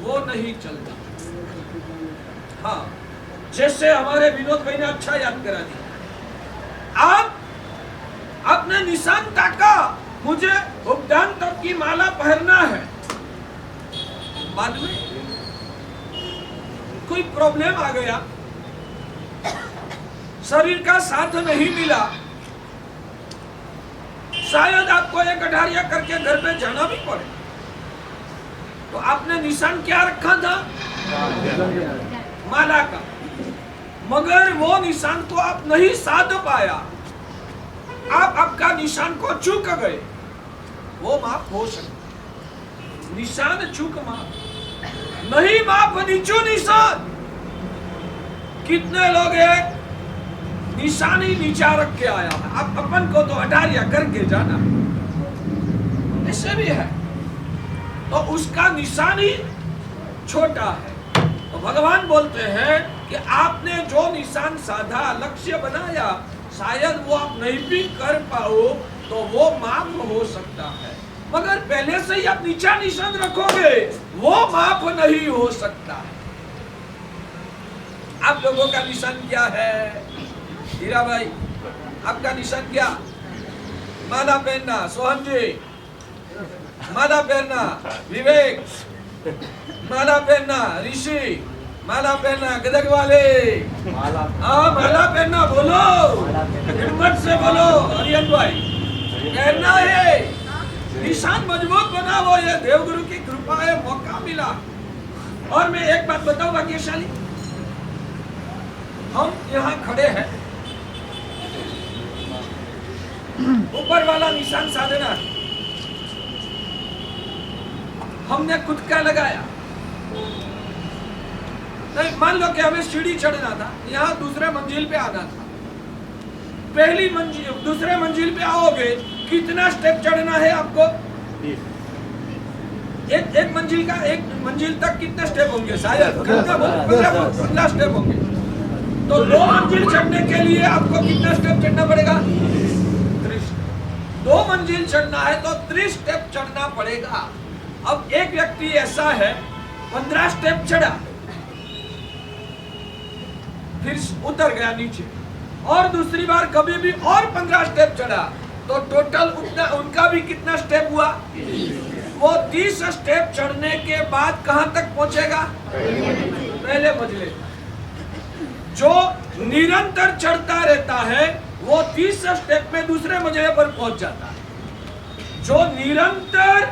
वो नहीं चलता। हाँ, जैसे हमारे विनोद भाई ने अच्छा याद करा दिया। आप अपने निशान ताका, मुझे उपदान तक की माला पहनना है, बाद में कोई प्रॉब्लम आ गया, शरीर का साथ नहीं मिला, शायद आपको एक गठारिया करके घर पे जाना भी पड़े, तो आपने निशान क्या रखा था? माला का। मगर वो निशान को आप नहीं साध पाया, आप आपका निशान को चूक गए, वो माफ हो सकता। निशान चूक माफ नहीं, माफ नीचू निशान। कितने लोग हैं निशान ही नीचा रख के आया है, आप अपन को तो अटारिया करके जाना, ऐसे भी है, तो उसका निशान ही छोटा है। तो भगवान बोलते हैं कि आपने जो निशान साधा, लक्ष्य बनाया, शायद वो आप नहीं भी कर पाओ तो वो माफ हो सकता है, मगर पहले से ही आप नीचा निशान रखोगे वो माफ नहीं हो सकता है। आप लोगों का निशान क्या है? हीरा भाई, आपका निशान क्या? माला पहनना। सोहन जी, माला पहनना। विवेक, माला पहनना। ऋषि, माला पहनना। गदग वाले, हाँ माला पहनना। बोलो, हिम्मत से बोलो। अरियन भाई, पहनना है। निशान मजबूत बनाओ, ये देवगुरु की कृपा है, मौका मिला। और मैं एक बात बताऊं भाग्यशाली, हम यहाँ खड़े हैं, ऊपर वाला निशान साधना हमने खुद का लगाया नहीं। मान लो कि हमें सीढ़ी चढ़ना था, यहाँ दूसरे मंजिल पे आना था। पहली मंजिल, दूसरे मंजिल पे आओगे, कितना स्टेप चढ़ना है आपको? एक मंजिल का, एक मंजिल तक कितने स्टेप होंगे? शायद 15 स्टेप होंगे। तो 2 मंजिल चढ़ने के लिए आपको कितना स्टेप चढ़ना पड़ेगा? 2 मंजिल चढ़ना है तो 30 स्टेप चढ़ना पड़ेगा। अब एक व्यक्ति ऐसा है 15 स्टेप चढ़ा, फिर उतर गया नीचे, और दूसरी बार कभी भी और 15 स्टेप चढ़ा, तो टोटल उतना उनका भी कितना स्टेप हुआ? वो 30 स्टेप चढ़ने के बाद कहां तक पहुंचेगा? पहले मंजिल। जो निरंतर चढ़ता रहता है वो 30 स्टेप में दूसरे मंजिले पर पहुंच जाता है। जो निरंतर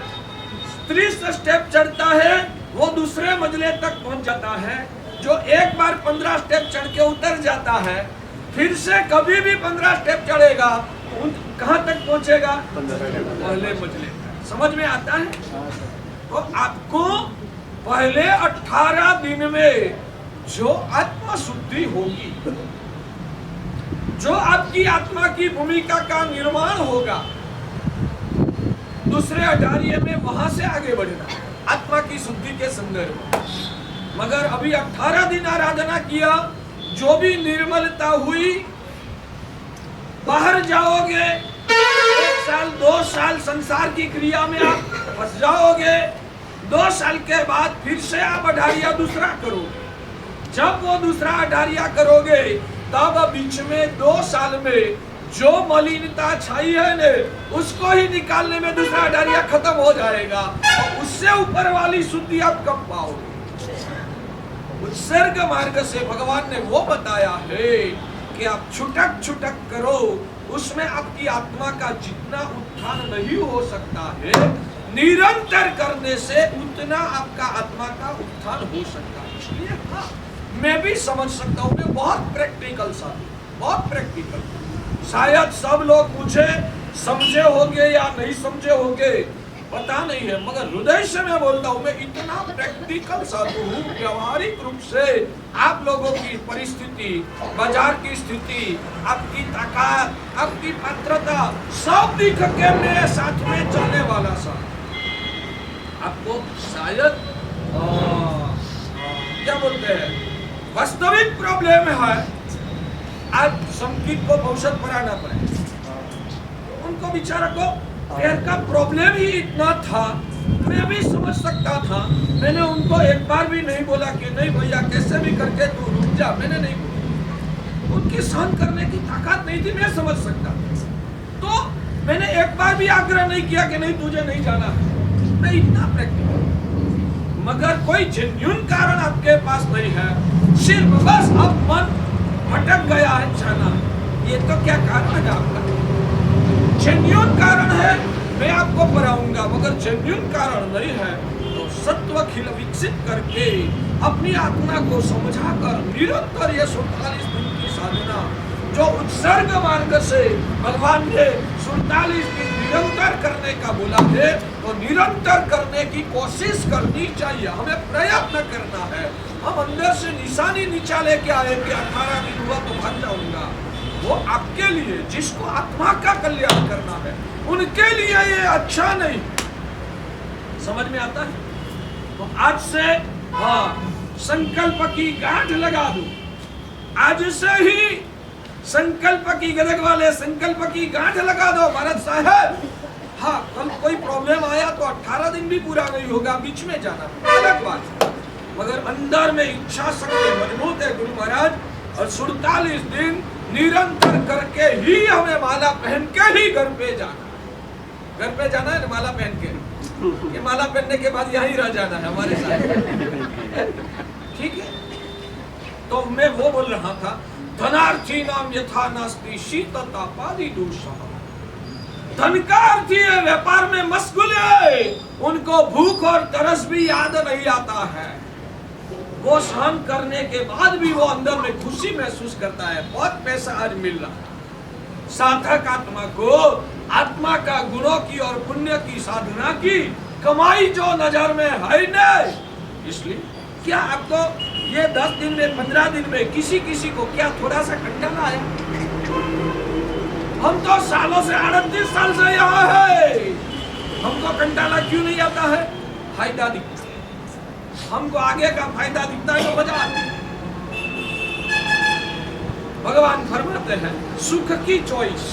30 स्टेप चढ़ता है वो दूसरे मंजिले तक पहुंच जाता है। जो एक बार 15 स्टेप चढ़ के उतर जाता है, फिर से कभी भी 15 स्टेप चढ़ेगा, कहां तक पहुंचेगा? पहले मंजिले। समझ में आता है? तो आपको पहले 18 दिन में जो आत्मा शुद्धि होगी, जो आपकी आत्मा की भूमिका का निर्माण होगा, दूसरे अटारिये में वहां से आगे बढ़ना आत्मा की शुद्धि के संदर्भ में। मगर अभी 18 दिन आराधना किया, जो भी निर्मलता हुई, बाहर जाओगे, 1 साल 2 साल संसार की क्रिया में आप फंस जाओगे। 2 साल के बाद फिर से आप अटारिया दूसरा करोगे। जब वो दूसरा अटारिया करोगे, तब बीच में 2 साल में जो मलिनता छाई है ने, उसको ही निकालने में दूसरा अटारिया खत्म हो जाएगा, और उससे ऊपर वाली शुद्धि आप कब पाओगे? उत्सर्ग मार्ग से भगवान ने वो बताया है कि आप छुटक छुटक करो, उसमें आपकी आत्मा का जितना उत्थान नहीं हो सकता है, निरंतर करने से उतना आपका आत्मा का उत्थान हो सकता है। इसलिए हाँ, मैं भी समझ सकता हूँ, मैं बहुत प्रैक्टिकल साथी, बहुत प्रैक्टिकल। शायद सब लोग मुझे समझे होंगे या नहीं समझे होंगे, पता नहीं है, मगर हृदय से मैं बोलता हूँ, मैं इतना प्रैक्टिकल साधु हूँ। व्यवहारिक रूप से आप लोगों की परिस्थिति, बाजार की स्थिति, आपकी ताकत, आपकी पात्रता सब दिख के मेरे साथ में चलने वाला सा आपको शायद क्या बोलते हैं, वास्तविक प्रॉब्लम है, आज संगीत को औषध पराना पड़े। उनको बेचारा को पैर का प्रॉब्लम ही इतना था, मैं भी समझ सकता था। मैंने उनको एक बार भी नहीं बोला कि नहीं भैया कैसे भी करके तू रुक जा, मैंने नहीं बोला। उनकी सहन करने की ताकत नहीं थी, मैं समझ सकता। तो मैंने एक बार भी आग्रह नहीं किया कि नहीं तुझे नहीं जाना, मैं इतना प्रैक्टिकल। मगर कोई जेन्युइन कारण आपके पास नहीं है, सिर्फ बस अब मन भटक गया है जाना, ये तो क्या कारण है आपका? जेन्युइन कारण है मैं आपको पढ़ाऊंगा, मगर जेन्युइन कारण नहीं है तो सत्व खिल विकसित करके अपनी आत्मा को समझाकर निरंतर ये 47 दिन की साधना जो उत्सर्ग मार्ग से भगवान ने 47 दिन निरंतर करने का बोला है, तो निरंतर करने की कोशिश करनी चाहिए, हमें प्रयत्न करना है। हम अंदर से निशानी नीचा लेके आए कि 18 दिन हुआ तो भाग जाऊंगा, वो आपके लिए जिसको आत्मा का कल्याण करना है उनके लिए ये अच्छा नहीं। समझ में आता है? तो आज से संकल्प की गांठ लगा दो, आज से ही संकल्प की, गदग वाले संकल्प की गांठ लगा दो भारत साहब। हाँ, कल कोई प्रॉब्लम आया तो 18 दिन भी पूरा नहीं होगा, बीच में जाना अलग बात, मगर अंदर में इच्छा शक्ति मजबूत है गुरु महाराज, और 47 दिन निरंतर करके ही हमें माला पहन के ही घर पे जाना है ना, माला पहन के, ये माला पहनने के बाद यहीं रह जाना है हमारे साथ, ठीक है? तो मैं वो बोल रहा था, धनार्थी नाम यथा नास्ति शीततापादि दोषः। धन का अर्थी है, व्यापार में मशगूल है, उनको भूख और तरस भी याद नहीं आता है। वो सहन करने के बाद भी वो अंदर में खुशी महसूस करता है, बहुत पैसा आज मिल रहा है। साधक आत्मा को आत्मा का गुणों की और पुण्य की साधना की कमाई जो नजर में है नहीं, इसलिए क्या आपको ये 10 दिन में 15 दिन में किसी को क्या थोड़ा सा कंटाला आया? हम तो सालों से 38 साल से यहाँ है, हमको कंटाला क्यों नहीं आता है? फायदा दिखता है, हमको आगे का फायदा दिखता है तो मजा आता है। भगवान फरमाते हैं सुख की चॉइस,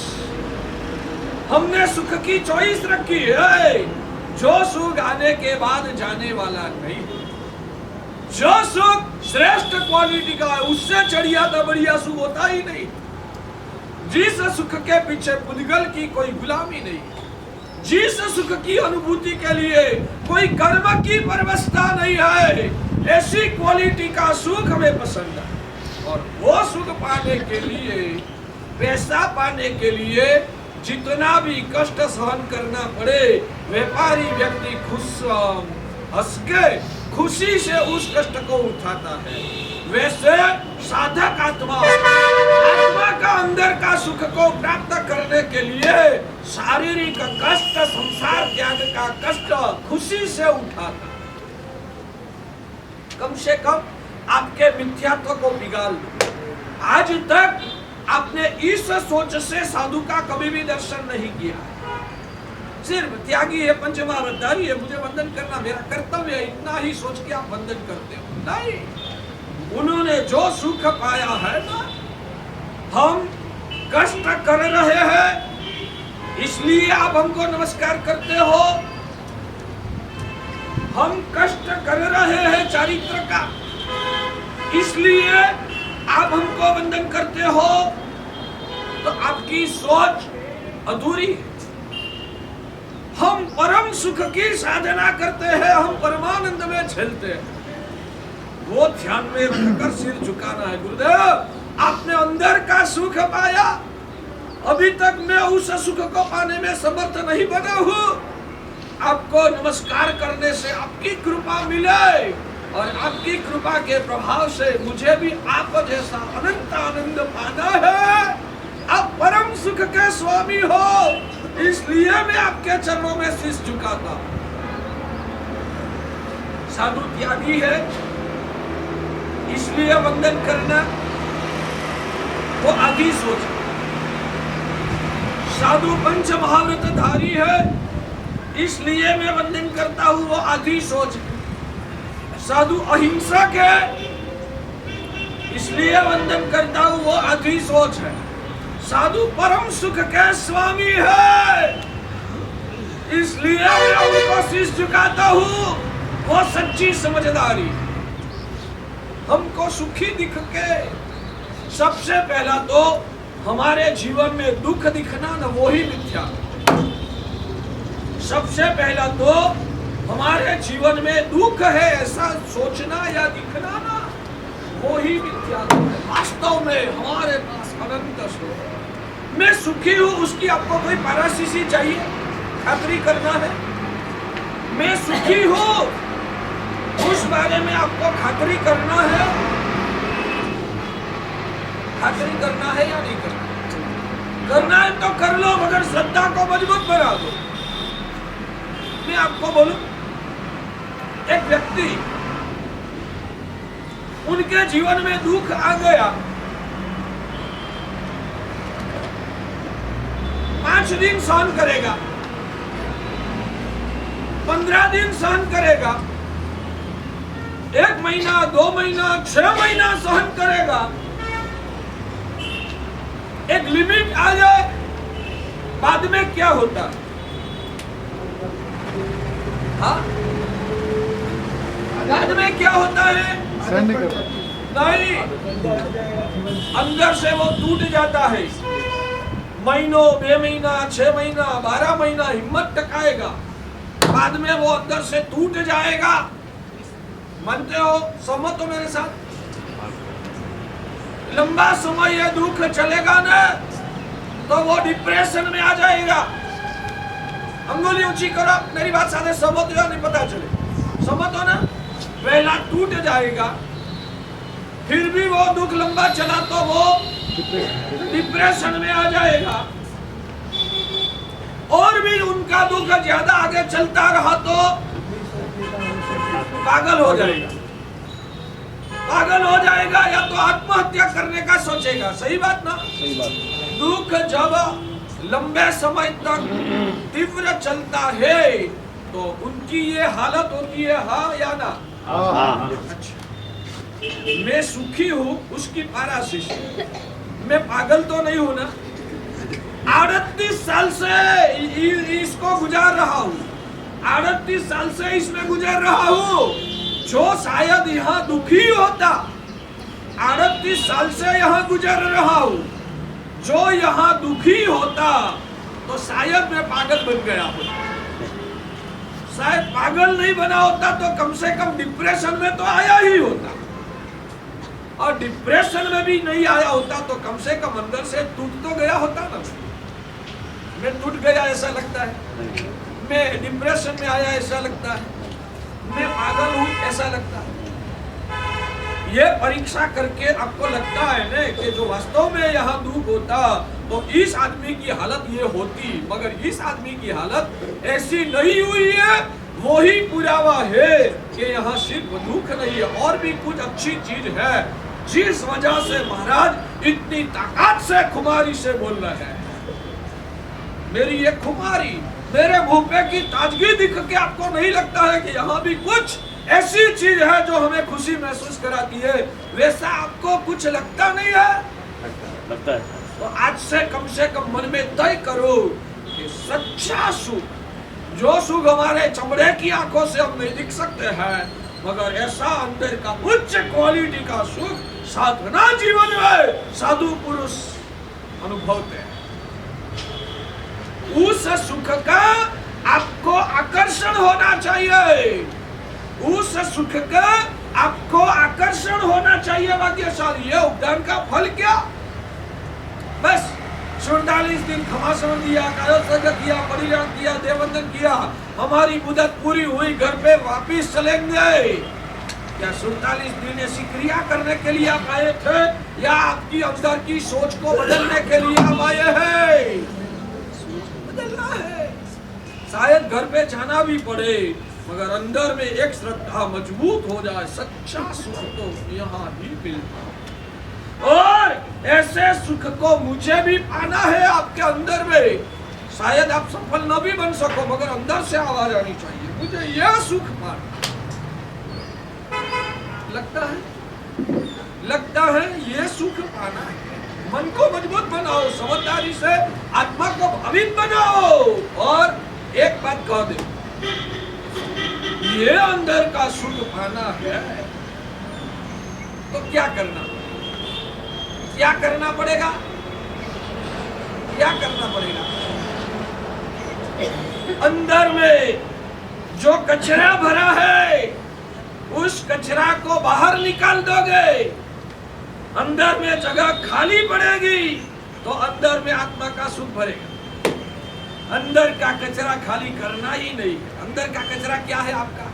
हमने सुख की चॉइस रखी है, जो सुख आने के बाद जाने वाला नहीं, जो सुख श्रेष्ठ क्वालिटी का है उससे चढ़िया तो बढ़िया सुख होता ही नहीं। जिस सुख के पीछे पुद्गल की कोई गुलामी नहीं, जिस सुख की अनुभूति के लिए कोई कर्म की परवस्था नहीं है, ऐसी क्वालिटी का सुख हमें पसंद है। और वो सुख पाने के लिए, पैसा पाने के लिए जितना भी कष्ट सहन करना पड़े, व्यापारी व्यक्ति हंस के खुशी से उस कष्ट को उठाता है। वैसे साधक आत्मा का अंदर का सुख को प्राप्त करने के लिए शारीरिक कष्ट, संसार त्याग का कष्ट खुशी से उठाता। कम से कम आपके मिथ्यात्व को बिगाड़ लो। आज तक आपने इस सोच से साधु का कभी भी दर्शन नहीं किया, सिर्फ त्यागी है, पंचमहावतारी है, मुझे वंदन करना मेरा कर्तव्य है, इतना ही सोच के आप वंदन करते हो। नहीं, उन्होंने जो सुख पाया है ना, हम कष्ट कर रहे हैं इसलिए आप हमको नमस्कार करते हो। हम कष्ट कर रहे हैं चारित्र का, इसलिए आप हमको वंदन करते हो। तो आपकी सोच अधूरी है। हम परम सुख की साधना करते हैं, हम परमानंद में झेलते हैं, वो ध्यान में रखकर सिर झुकाना है। गुरुदेव, आपने अंदर का सुख पाया, अभी तक मैं उस सुख को पाने में समर्थ नहीं बना हूँ। आपको नमस्कार करने से आपकी कृपा मिले, और आपकी कृपा के प्रभाव से मुझे भी आप जैसा अनंत आनंद पाना है। आप परम सुख के स्वामी हो, इसलिए मैं आपके चरणों में शीश झुकाता। साधु त्यागी है, इसलिए वंदन करना वो आधी सोच। साधु पंच महाव्रत धारी है, इसलिए मैं वंदन करता हूं, वो आधी सोच। साधु अहिंसक है, इसलिए वंदन करता हूं, वो आधी सोच है। साधु परम सुख के स्वामी है, इसलिए मैं उनको शीश झुकाता हूं, वो सच्ची समझदारी। हमको सुखी दिख के सबसे पहला तो हमारे जीवन में दुख दिखना ना, वो ही मिथ्या। सबसे पहला तो हमारे जीवन में दुख है ऐसा सोचना या दिखना ना, वो ही मिथ्या है। वास्तव में हमारे पास अनंत सुख है। मैं सुखी हूँ, उसकी आपको कोई पैरासिसी चाहिए? खातरी करना है मैं सुखी हूँ, उस बारे में आपको खातरी करना है, खातरी करना है या नहीं करना? करना है तो कर लो, मगर श्रद्धा को मजबूत बना दो। मैं आपको बोलूं, एक व्यक्ति, उनके जीवन में दुख आ गया, 5 दिन सहन करेगा, 15 दिन सहन करेगा, 1 महीना, 2 महीना, 6 महीना सहन करेगा। एक लिमिट आ जाए, बाद में क्या होता है? हाँ, बाद में क्या होता है?
सहन नहीं कर
नहीं, अंदर से वो टूट जाता है। महीनों, 2 महीना, 6 महीना, 12 महीना हिम्मत टकाएगा, बाद में वो अंदर से टूट जाएगा। मानते हो? सहमत हो मेरे साथ? लंबा समय ये दुख चलेगा ना, तो वो डिप्रेशन में आ जाएगा। अंगुली ऊंची करो, मेरी बात साथ सहमत हो या नहीं पता चले? सहमत हो ना? पहला टूट जाएगा, फिर भी वो दुख लंबा चला तो वो डिप्रेशन में आ जाएगा, और भी उनका दुख ज्यादा आगे चलता रहा तो पागल हो जाएगा, पागल हो जाएगा, या तो आत्महत्या करने का सोचेगा। सही बात ना?
सही बात।
दुख जब लंबे समय तक तीव्र चलता है तो उनकी ये हालत होती है, हाँ या ना?
हाँ।
अच्छा, मैं सुखी हूँ उसकी पाराशिश, मैं पागल तो नहीं हूँ ना? 38 साल से इसको गुजार रहा हूँ, 38 साल से इसमें गुजर रहा हूँ। जो शायद यहाँ दुखी होता, 38 साल से यहाँ गुजर रहा हूँ, जो यहाँ दुखी होता तो शायद मैं पागल बन गया होता। शायद पागल नहीं बना होता तो कम से कम डिप्रेशन में तो आया ही होता, और डिप्रेशन में भी नहीं आया होता तो कम से कम अंदर से टूट तो गया होता ना। मैं टूट गया ऐसा लगता है, मैं डिप्रेशन में आया ऐसा लगता है, मैं पागल हूं ऐसा लगता है। ये परीक्षा करके आपको लगता है ना कि जो वास्तव में यहाँ दुख होता तो इस आदमी की हालत ये होती, मगर इस आदमी की हालत ऐसी नहीं हुई है। वही पुरावा है कि यहाँ सिर्फ दुख नहीं है, और भी कुछ अच्छी चीज है, जिस वजह से महाराज इतनी ताकत से खुमारी से बोल रहे हैं। मेरी ये खुमारी, मेरे मुंह पे की ताजगी दिख के आपको नहीं लगता है कि यहाँ भी कुछ ऐसी चीज है जो हमें खुशी महसूस कराती है? वैसा आपको कुछ लगता नहीं है?
लगता है।
तो आज से कम मन में तय करो कि सच्चा सुख, जो सुख हमारे चमड़े की आंखों से हम नहीं दिख सकते हैं, मगर ऐसा अंदर का उच्च क्वालिटी का सुख साधना जीवन में साधु पुरुष अनुभवते हैं। उस सुख का आपको आकर्षण होना चाहिए, उस सुख का आपको आकर्षण होना चाहिए। भाग्यशाली ये उपदान का फल क्या? बस 47 दिन खमासवन दिया, कायोत्सर्ग किया, परिग्रहण किया, देववंदन किया, हमारी मुदत पूरी हुई, घर पे वापिस चलेंगे। क्या 47 दिन ऐसी क्रिया करने के लिए आप आए थे, या आपकी अंदर की सोच को बदलने के लिए आप आए हैं? बदलना है। शायद घर पे जाना भी पड़े, मगर अंदर में एक श्रद्धा मजबूत हो जाए, सच्चा सुख तो यहाँ ही मिलता। और ऐसे सुख को मुझे भी पाना है आपके अंदर में। शायद आप सफल न भी बन सको, मगर अंदर से आवाज आनी चाहिए, मुझे यह सुख पाना। लगता है ये सुख पाना है। मन को मजबूत बनाओ, समझदारी से आत्मा को भावित बनाओ। और एक बात कह दे, ये अंदर का सुख पाना है तो क्या करना पड़ेगा? क्या करना पड़ेगा? अंदर में जो कचरा भरा है, उस कचरा को बाहर निकाल दोगे, अंदर में जगह खाली पड़ेगी, तो अंदर में आत्मा का सुख भरेगा। अंदर का कचरा खाली करना ही नहीं। अंदर का कचरा क्या है आपका?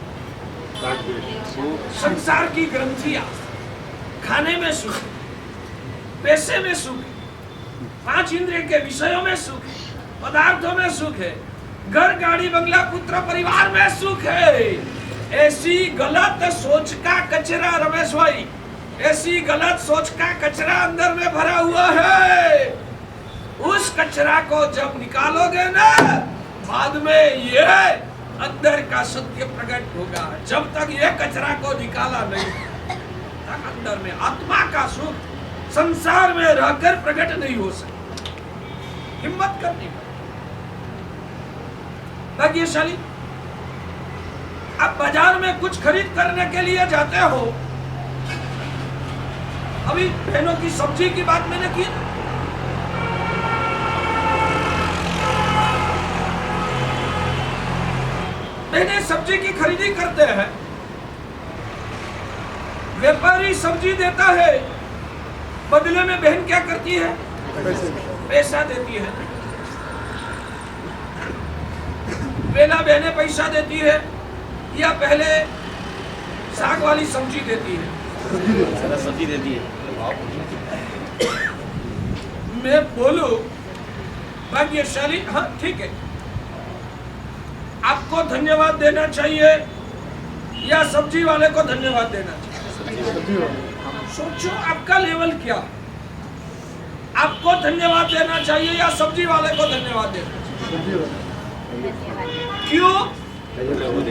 संसार की ग्रंथियां, खाने में सुख, पैसे में सुख, 5 इंद्रिय के विषयों में सुख है, पदार्थों में सुख है, घर गाड़ी बंगला पुत्र परिवार में सुख है। ऐसी गलत सोच का कचरा, रमेश भाई, ऐसी गलत सोच का कचरा अंदर में भरा हुआ है। उस कचरा को जब निकालोगे ना, बाद में ये अंदर का सत्य प्रकट होगा। जब तक ये कचरा को निकाला नहीं तक अंदर में आत्मा का सुख संसार में रहकर प्रकट नहीं हो सकता। हिम्मत करनी पड़ेगी। भाग्यशाली, आप बाजार में कुछ खरीद करने के लिए जाते हो। अभी बहनों की सब्जी की बात मैंने की, बहनें सब्जी की खरीदी करते हैं, व्यापारी सब्जी देता है, बदले में बहन क्या करती है? पैसा देती है। पहला बहनें पैसा देती है या पहले साग वाली सब्जी देती है?
सब्जी देती है।
मैं बोलूं भाग्यशाली, हाँ ठीक है, आपको धन्यवाद देना चाहिए या सब्जी वाले को धन्यवाद देना चाहिए? सोचो आपका लेवल क्या है। आपको धन्यवाद देना चाहिए या सब्जी वाले को धन्यवाद देना चाहिए? क्यों?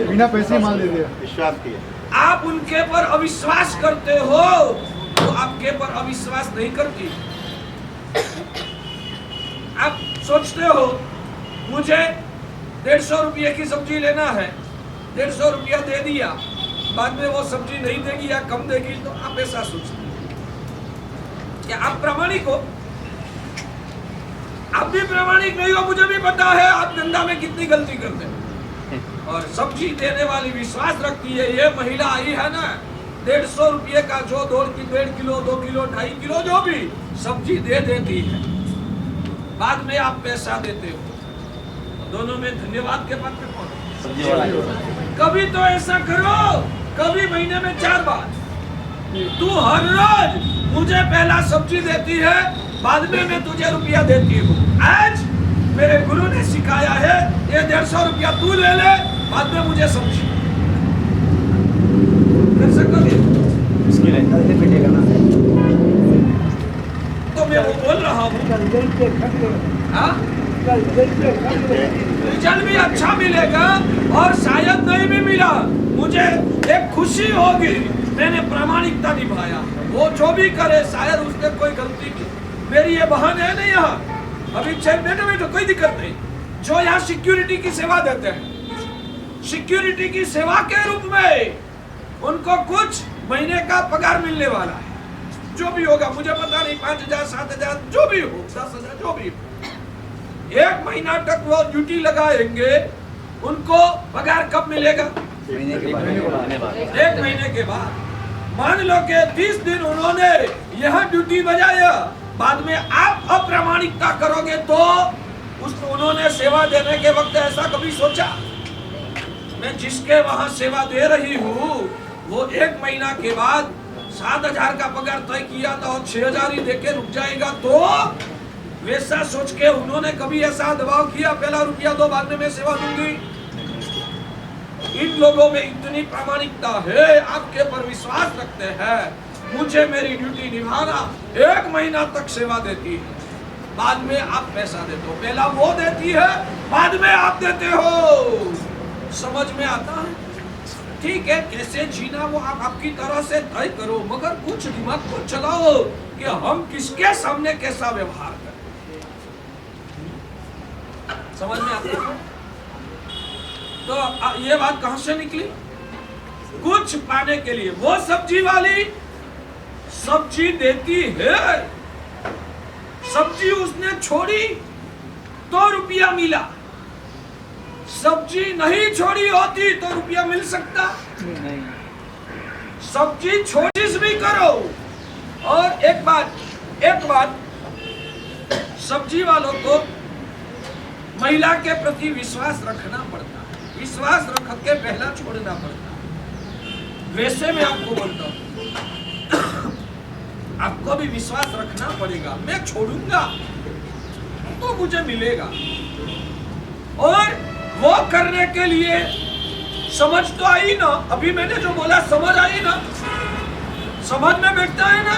बिना पैसे माल दे दिया।
विश्वास किया।
आप उनके पर अविश्वास करते हो तो आपके पर अविश्वास नहीं करती। आप सोचते हो मुझे 150 रुपये की सब्जी लेना है, 150 रुपया दे दिया, बाद में वो सब्जी नहीं देगी या कम देगी, तो आप ऐसा सोचते हो। क्या आप प्रामाणिक हो? आप भी प्रामाणिक नहीं हो, मुझे भी पता है आप धंधा में कितनी गलती करते हैं। और सब्जी देने वाली विश्वास रखती है। ये महिला आई है ना, 150 रुपये का जो 1.5 किलो 2 किलो 2.5 किलो जो भी सब्जी दे देती है, बाद में आप पैसा देते हो। दोनों में धन्यवाद के पात्र कौन है? कभी तो ऐसा करो, कभी महीने में 4 बार तू हर रोज मुझे पहला सब्जी देती है, बाद में मैं तुझे रुपया देती हूँ। आज मेरे गुरु ने सिखाया है, ये 150 रुपया तू ले ले, बाद में मुझे सब्जी कर सकोगे? तो मैं वो बोल रहा हूँ, रिजल्ट भी अच्छा मिलेगा और शायद नहीं भी मिला, मुझे एक खुशी होगी, मैंने प्रामाणिकता निभाया। वो जो भी करे, शायद उसने कोई गलती की, मेरी ये बहन है नहीं यहाँ, अभी बैठो कोई दिक्कत नहीं, जो यहाँ सिक्योरिटी की सेवा देते हैं, सिक्योरिटी की सेवा के रूप में उनको कुछ महीने का पगार मिलने वाला है। जो भी होगा मुझे पता नहीं, 5,000 7,000 जो भी हो, 10,000 जो भी हो, 1 महीना तक वो ड्यूटी लगाएंगे, उनको पगार कब मिलेगा? 1 महीने के बाद। मान लो कि 30 दिन उन्होंने यहाँ ड्यूटी बजाया, बाद में आप अप्रामाणिकता करोगे तो उसको उन्होंने सेवा देने के वक्त ऐसा कभी सोचा? मैं जिसके वहां सेवा दे रही हूँ वो 1 महीना के बाद 7,000 का पगार तय किया था और 6,000 ही देके रुक जाएगा, तो वैसा सोच के उन्होंने कभी ऐसा दबाव किया पहला रुपया दो बाद में मैं सेवा दूंगी? इन लोगों में इतनी प्रामाणिकता है, आपके पर विश्वास रखते हैं, मुझे मेरी ड्यूटी निभाना, 1 महीना तक सेवा देती है, बाद में आप पैसा देते हो। पहला वो देती है, बाद में आप देते हो। समझ में आता है? ठीक है, कैसे जीना वो आप आपकी तरह से तय करो, मगर कुछ दिमाग को चलाओ कि हम किसके सामने कैसा व्यवहार करें। समझ में आता है? तो ये बात कहां से निकली? कुछ पाने के लिए वो सब्जी वाली सब्जी देती है, सब्जी उसने छोड़ी तो रुपया मिला, सब्जी नहीं छोड़ी होती तो रुपया मिल सकता नहीं। सब्जी छोटी भी करो। और एक बात सब्जी वालों को महिला के प्रति विश्वास रखना पड़ता है, विश्वास रख के पहला छोड़ना पड़ता है। वैसे मैं आपको बोलता हूं, आपको भी विश्वास रखना पड़ेगा। मैं छोड़ूंगा तो मुझे मिलेगा, और वो करने के लिए समझ तो आई ना। अभी मैंने जो बोला समझ आई ना, समझ में बैठता है ना।